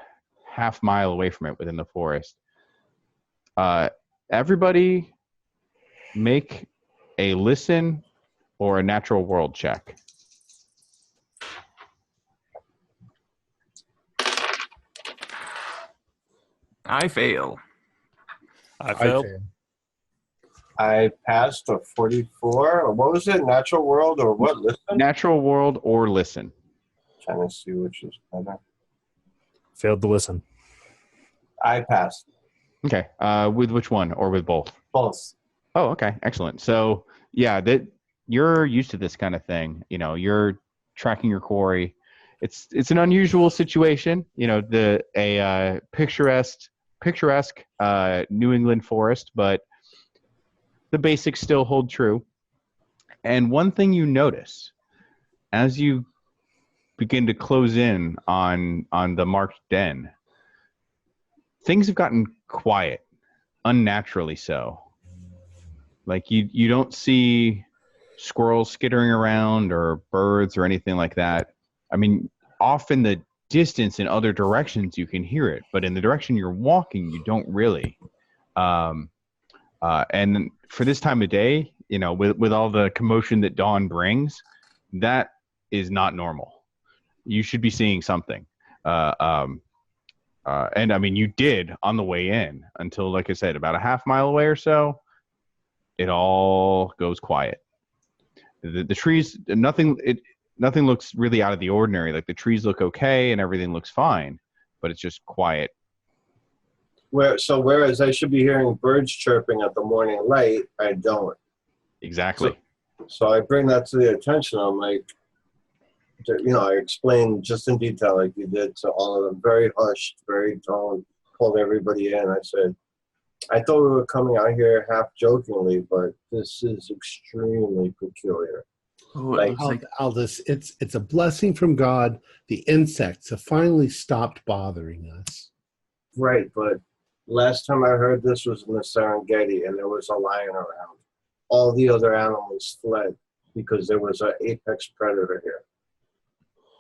half mile away from it within the forest, everybody make a listen or a natural world check. I fail. I failed. I passed a 44. Or what was it? Natural world or what? Listen? Natural world or listen. Trying to see which is better. Failed to listen. I passed. Okay. With which one, or with both? Both. Oh, okay. Excellent. So yeah, that you're used to this kind of thing. You're tracking your quarry. It's an unusual situation. A picturesque New England forest, but the basics still hold true. And one thing you notice as you begin to close in on the marked den, things have gotten quiet, unnaturally so. Like you don't see squirrels skittering around or birds or anything like that. I mean, off in the distance in other directions you can hear it, but in the direction you're walking you don't really. And for this time of day, with all the commotion that dawn brings, that is not normal. You should be seeing something. And I mean, you did on the way in until, like I said, about a half mile away or so, it all goes quiet. The trees, nothing looks really out of the ordinary. Like the trees look okay and everything looks fine, but it's just quiet. Whereas I should be hearing birds chirping at the morning light, I don't. Exactly. So I bring that to the attention. I'm like, I explained just in detail like you did to all of them, very hushed, very toned, pulled everybody in. I said, I thought we were coming out here half jokingly, but this is extremely peculiar. Oh, it looks like Aldous, it's a blessing from God. The insects have finally stopped bothering us. Right, but last time I heard this was in the Serengeti, and there was a lion around. All the other animals fled because there was an apex predator here.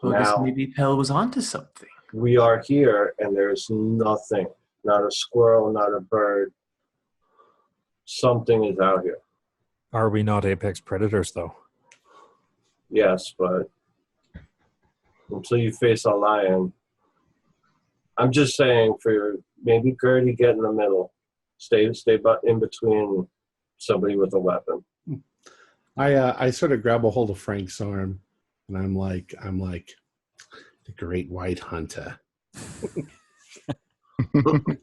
well, I guess Now maybe Pell was onto something. we are here, and there's nothing. Not a squirrel, not a bird. Something is out here. Are we not apex predators, though? Yes, but until you face a lion, I'm just saying for maybe Gertie, get in the middle. Stay in between somebody with a weapon. I sort of grab a hold of Frank's arm, and I'm like the great white hunter.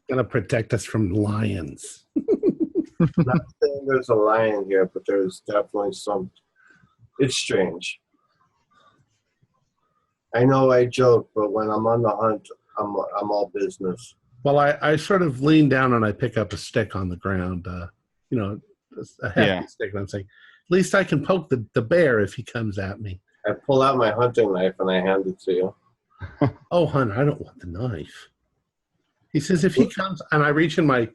Gonna protect us from lions. Not saying there's a lion here, but there's definitely some. It's strange. I know I joke, but when I'm on the hunt, I'm all business. Well, I sort of lean down and I pick up a stick on the ground, a hefty stick, and I'm saying, at least I can poke the bear if he comes at me. I pull out my hunting knife and I hand it to you. Oh, Hunter, I don't want the knife. He says, if he comes, and I reach in my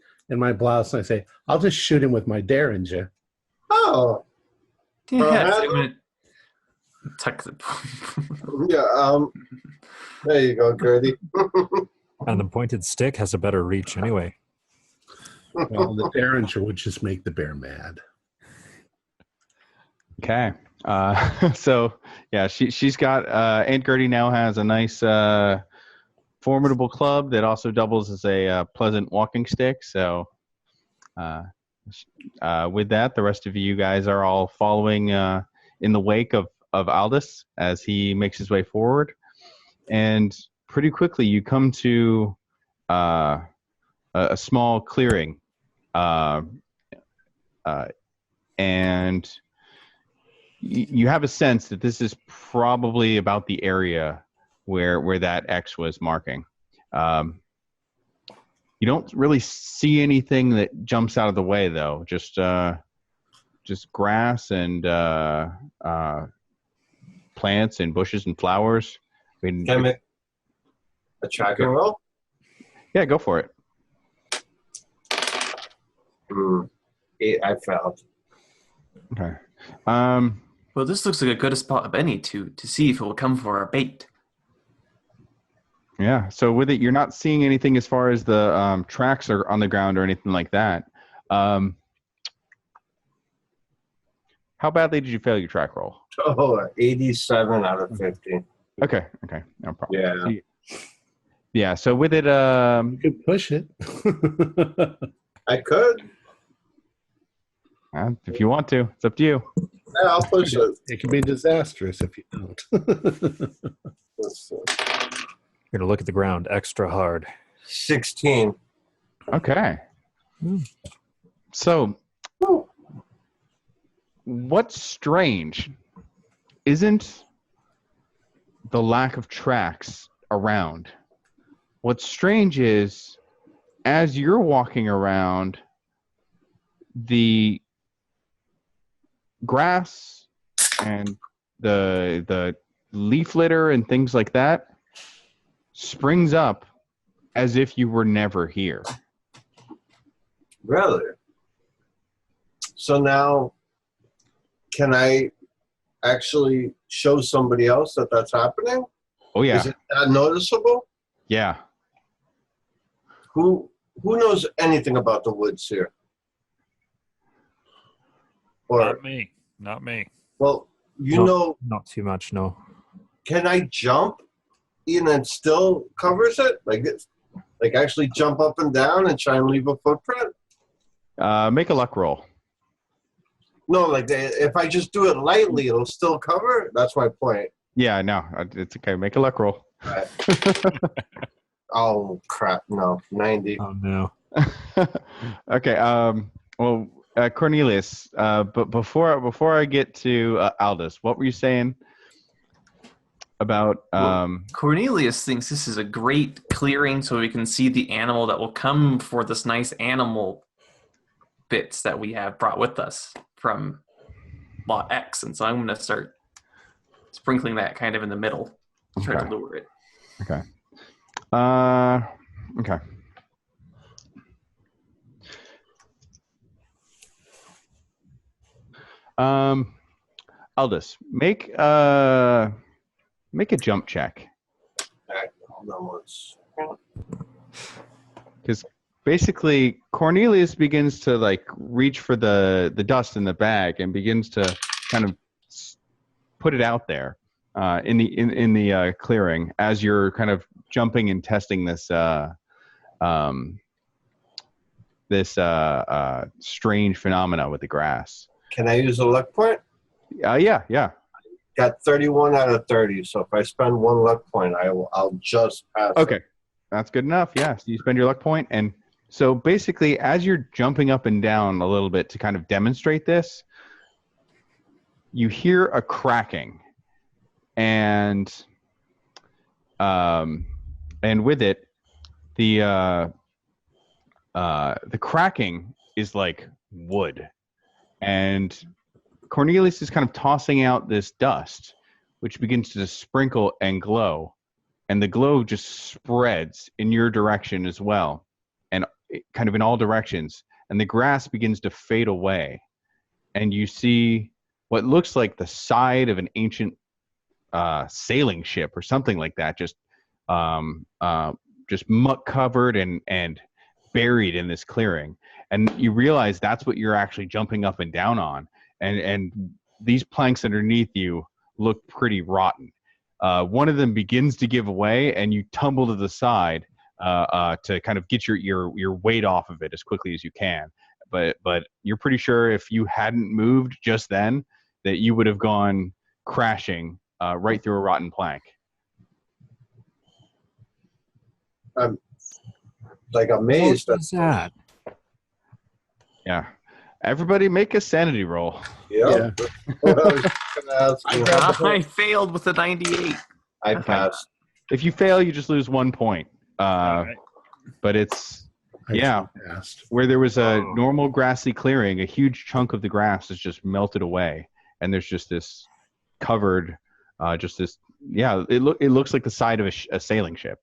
blouse and I say, I'll just shoot him with my Derringer. Oh, Yeah, so I'm gonna tuck the. yeah. There you go, Gertie. And the pointed stick has a better reach anyway. Well, the Derringer would just make the bear mad. Okay. So yeah, she's got Aunt Gertie now has a nice formidable club that also doubles as a pleasant walking stick. So with that, the rest of you guys are all following in the wake of Aldous as he makes his way forward, and pretty quickly you come to a small clearing, and you have a sense that this is probably about the area where that X was marking. You don't really see anything that jumps out of the way, though. Just grass and plants and bushes and flowers. I mean, Can I make a tracking roll? yeah, go for it. 8, I failed. Okay. Well, this looks like a good spot of any to see if it will come for our bait. Yeah. So with it, you're not seeing anything as far as the tracks are on the ground or anything like that. How badly did you fail your track roll? Oh, 87 out of 50. Okay. No problem. Yeah. Yeah. So with it, You could push it. I could. if you want to, it's up to you. Yeah, I'll push it. It can be disastrous if you don't. Let's see. You're gonna look at the ground extra hard. 16. Okay. So, what's strange isn't the lack of tracks around. What's strange is, as you're walking around, the grass and the leaf litter and things like that springs up as if you were never here. Really? So now, can I actually show somebody else that that's happening? Oh yeah. Is it that noticeable? Yeah. Who knows anything about the woods here? Or, Not me. well, you know, Not too much, no. can I jump and it still covers it? Like actually jump up and down and try and leave a footprint? Make a luck roll. No, like if I just do it lightly, it'll still cover? That's my point. Yeah, no, it's okay. Make a luck roll. Right. Oh, crap. No, 90. Oh no. Okay. Well, Cornelius, but before I get to Aldous, what were you saying about? Cornelius thinks this is a great clearing so we can see the animal that will come for this nice animal bits that we have brought with us from Lot X. And so I'm going to start sprinkling that kind of in the middle to try to lure it. Okay. Okay. Aldous, make a jump check. Hold on once. Because basically Cornelius begins to like reach for the dust in the bag and begins to kind of put it out there in the clearing as you're kind of jumping and testing this strange phenomena with the grass. Can I use a luck point? Yeah. Got 31 out of 30. So if I spend one luck point, I'll just pass. Okay, that's good enough. Yeah, so you spend your luck point, and so basically, as you're jumping up and down a little bit to kind of demonstrate this, you hear a cracking, and with it, the cracking is like wood, and Cornelius is kind of tossing out this dust, which begins to sprinkle and glow, and the glow just spreads in your direction as well, and kind of in all directions, and the grass begins to fade away, and you see what looks like the side of an ancient sailing ship or something like that, just muck covered and buried in this clearing, and you realize that's what you're actually jumping up and down on. And these planks underneath you look pretty rotten. One of them begins to give away, and you tumble to the side to kind of get your weight off of it as quickly as you can. But you're pretty sure if you hadn't moved just then, that you would have gone crashing right through a rotten plank. I'm like amazed. What was that? Yeah. Everybody make a sanity roll. Yeah. I failed with a 98. I passed. If you fail, you just lose 1 point. Right. But it's, Passed. where there was a normal grassy clearing, a huge chunk of the grass is just melted away. And there's just this covered, it looks like the side of a sailing ship.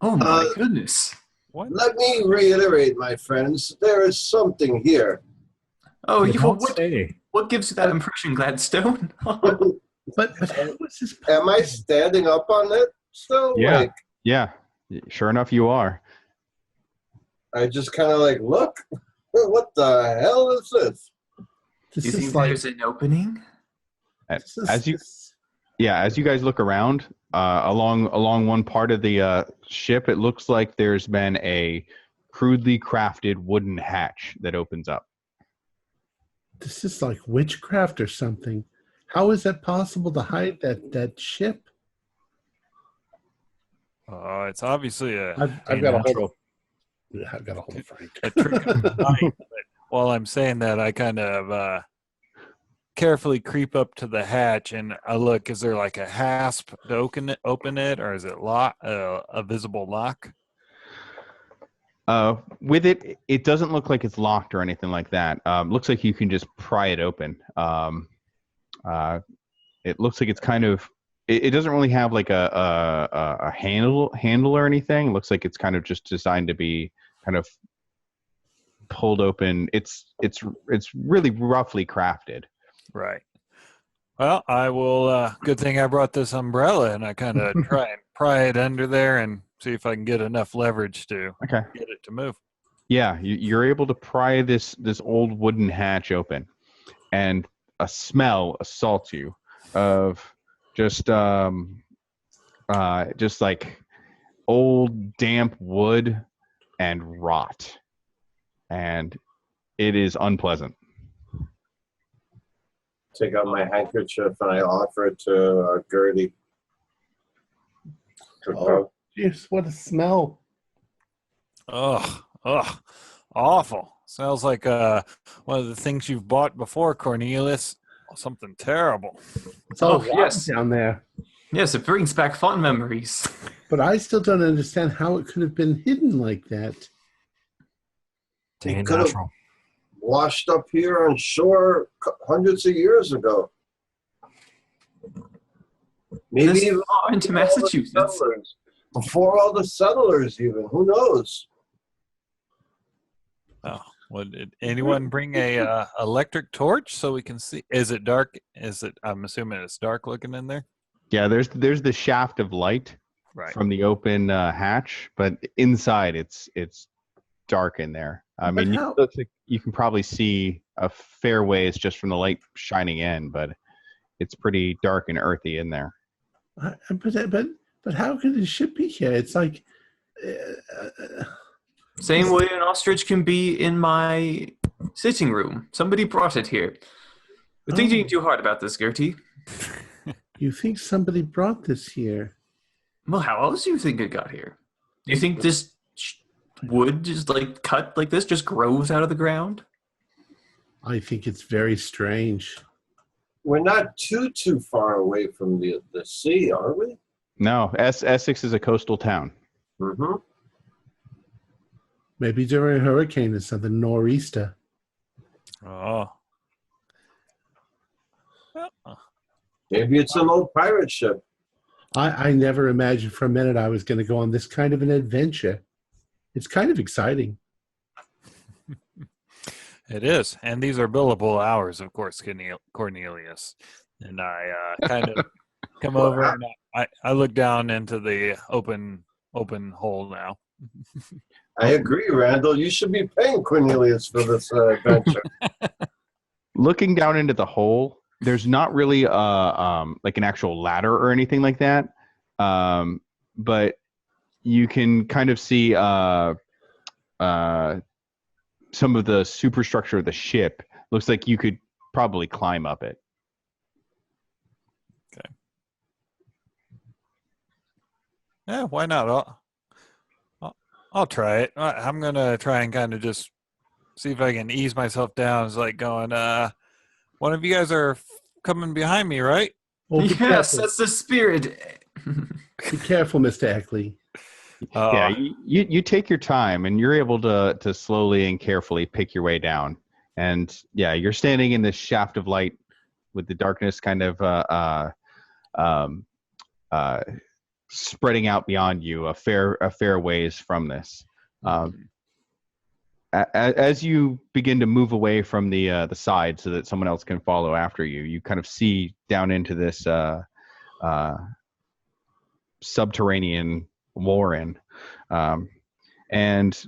Oh my goodness. What? Let me reiterate, my friends. There is something here. Oh, Say. what gives you that impression, Gladstone? But how is this possible? Am I standing up on it still? Yeah. Like, Yeah. Sure enough, you are. I just kind of like, look, what the hell is this? Do you think there's an opening? As you guys look around along one part of the ship, it looks like there's been a crudely crafted wooden hatch that opens up. This is like witchcraft or something. How is that possible to hide that ship? It's obviously I've got a hold of. I've got a hold of Frank. a trick of the night. But while I'm saying that, I kind of carefully creep up to the hatch and I look. Is there like a hasp to open it, or is it a visible lock? With it, it doesn't look like it's locked or anything like that. Looks like you can just pry it open. It looks like it's kind of. It doesn't really have like a handle or anything. It looks like it's kind of just designed to be kind of pulled open. It's really roughly crafted. Right. Well, I will. Good thing I brought this umbrella, and I kind of try and pry it under there and see if I can get enough leverage to get it to move. Yeah, you're able to pry this old wooden hatch open, and a smell assaults you of just like old damp wood and rot, and it is unpleasant. Take out my handkerchief and I offer it to Gertie. Jeez, what a smell! Ugh, awful. Smells like one of the things you've bought before, Cornelius. Oh, something terrible. It's all Oh, rotten yes. down there. Yes, it brings back fond memories. But I still don't understand how it could have been hidden like that. He Ain't could have natural. washed up here on shore hundreds of years ago. Maybe This even far into before all the Massachusetts. settlers. Before all the settlers, even. Who knows? Oh, did anyone bring a electric torch so we can see? Is it dark? I'm assuming it's dark looking in there. Yeah, there's the shaft of light Right. from the open hatch, but inside it's dark in there. I But mean, how- you can probably see a fair ways just from the light shining in, but it's pretty dark and earthy in there. But how could a ship be here? It's like Same way an ostrich can be in my sitting room. Somebody brought it here. We're thinking too hard about this, Gertie. you think somebody brought this here. Well, how else do you think it got here? Do you think this wood just like cut like this just grows out of the ground? I think it's very strange. We're not too far away from the sea, are we? No, Essex is a coastal town. Mm-hmm. Maybe during a hurricane or something, nor'easter. Oh. Maybe it's an old pirate ship. I never imagined for a minute I was going to go on this kind of an adventure. It's kind of exciting. It is, and these are billable hours, of course, Cornelius. And I kind of come over and I look down into the open hole now. I agree, Randall. You should be paying Cornelius for this adventure. Looking down into the hole, there's not really like an actual ladder or anything like that, but you can kind of see some of the superstructure of the ship. Looks like you could probably climb up it. Okay. Yeah, why not? I'll try it. I'm gonna try and kind of just see if I can ease myself down. It's like going, one of you guys are coming behind me, right? Oh, be Yes, careful. that's the spirit. Be careful, Mr. Eckley. Yeah, you take your time, and you're able to slowly and carefully pick your way down. And yeah, you're standing in this shaft of light with the darkness kind of spreading out beyond you a fair ways from this. As you begin to move away from the side so that someone else can follow after you, you kind of see down into this subterranean warren. And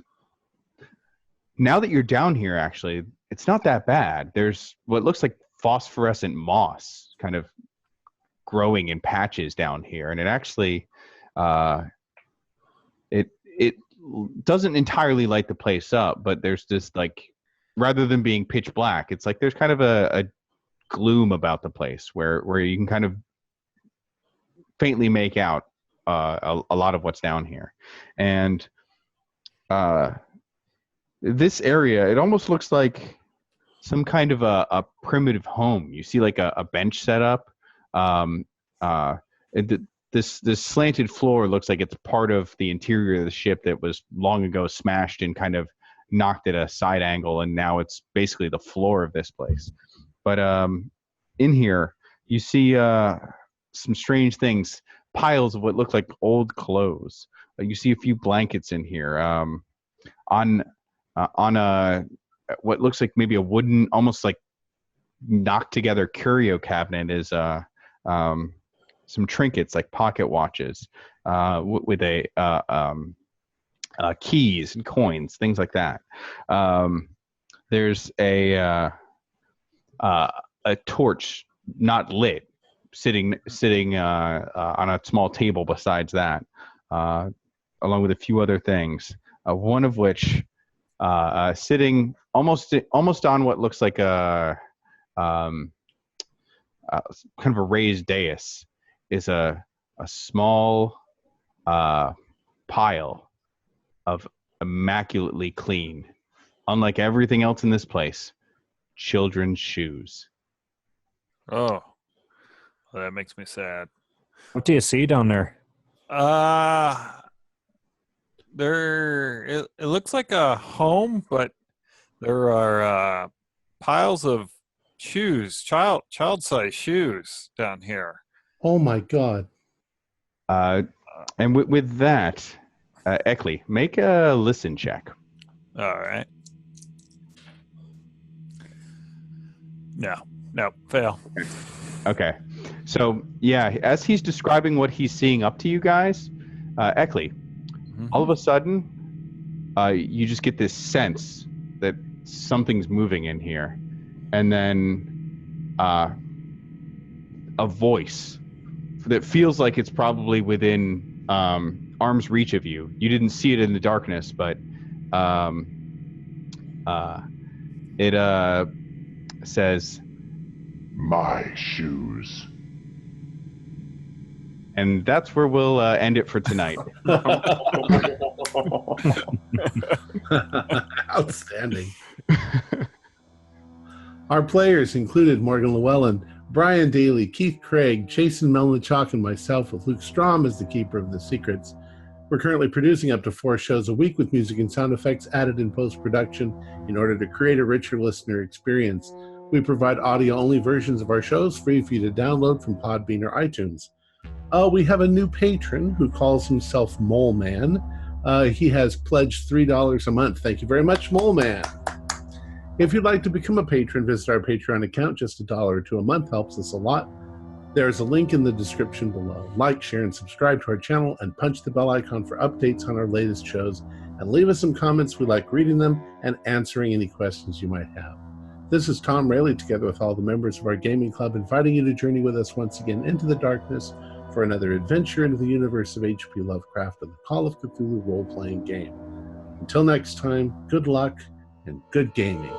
now that you're down here, actually, it's not that bad. There's what looks like phosphorescent moss kind of growing in patches down here, and it actually it doesn't entirely light the place up, but there's this, like, rather than being pitch black, it's like there's kind of a gloom about the place where you can kind of faintly make out a lot of what's down here. And this area, it almost looks like some kind of a primitive home. You see like a bench set up. This slanted floor looks like it's part of the interior of the ship that was long ago smashed and kind of knocked at a side angle, and now it's basically the floor of this place. But in here, you see some strange things, piles of what look like old clothes. You see a few blankets in here. On a what looks like maybe a wooden, almost like knocked together curio cabinet is some trinkets like pocket watches with keys and coins, things like that. There's a torch not lit sitting on a small table besides that, along with a few other things. One of which sitting almost on what looks like a kind of a raised dais is a small pile of immaculately clean unlike everything else in this place, children's shoes. Oh, well, that makes me sad. What do you see down there? It looks like a home, but there are piles of shoes, child-size shoes down here. Oh my God. And with that, Eckley, make a listen check. All right. No, fail. Okay. So, yeah, as he's describing what he's seeing up to you guys, Eckley, all of a sudden, you just get this sense that something's moving in here. And then a voice that feels like it's probably within arm's reach of you. You didn't see it in the darkness, but it says, "My shoes." and that's where we'll end it for tonight. Outstanding. Our players included Morgan Llewellyn, Brian Daly, Keith Craig, Jason Melnichuk, and myself, with Luke Strom as the keeper of the secrets. We're currently producing up to 4 shows a week with music and sound effects added in post-production in order to create a richer listener experience. We provide audio-only versions of our shows free for you to download from Podbean or iTunes. We have a new patron who calls himself Mole Man. He has pledged $3 a month. Thank you very much, Mole Man. If you'd like to become a patron, visit our Patreon account. Just $1 or $2 a month helps us a lot. There's a link in the description below. Like, share, and subscribe to our channel, and punch the bell icon for updates on our latest shows. And leave us some comments. We like reading them and answering any questions you might have. This is Tom Rayleigh, together with all the members of our gaming club, inviting you to journey with us once again into the darkness for another adventure into the universe of H.P. Lovecraft and the Call of Cthulhu role-playing game. Until next time, good luck and good gaming.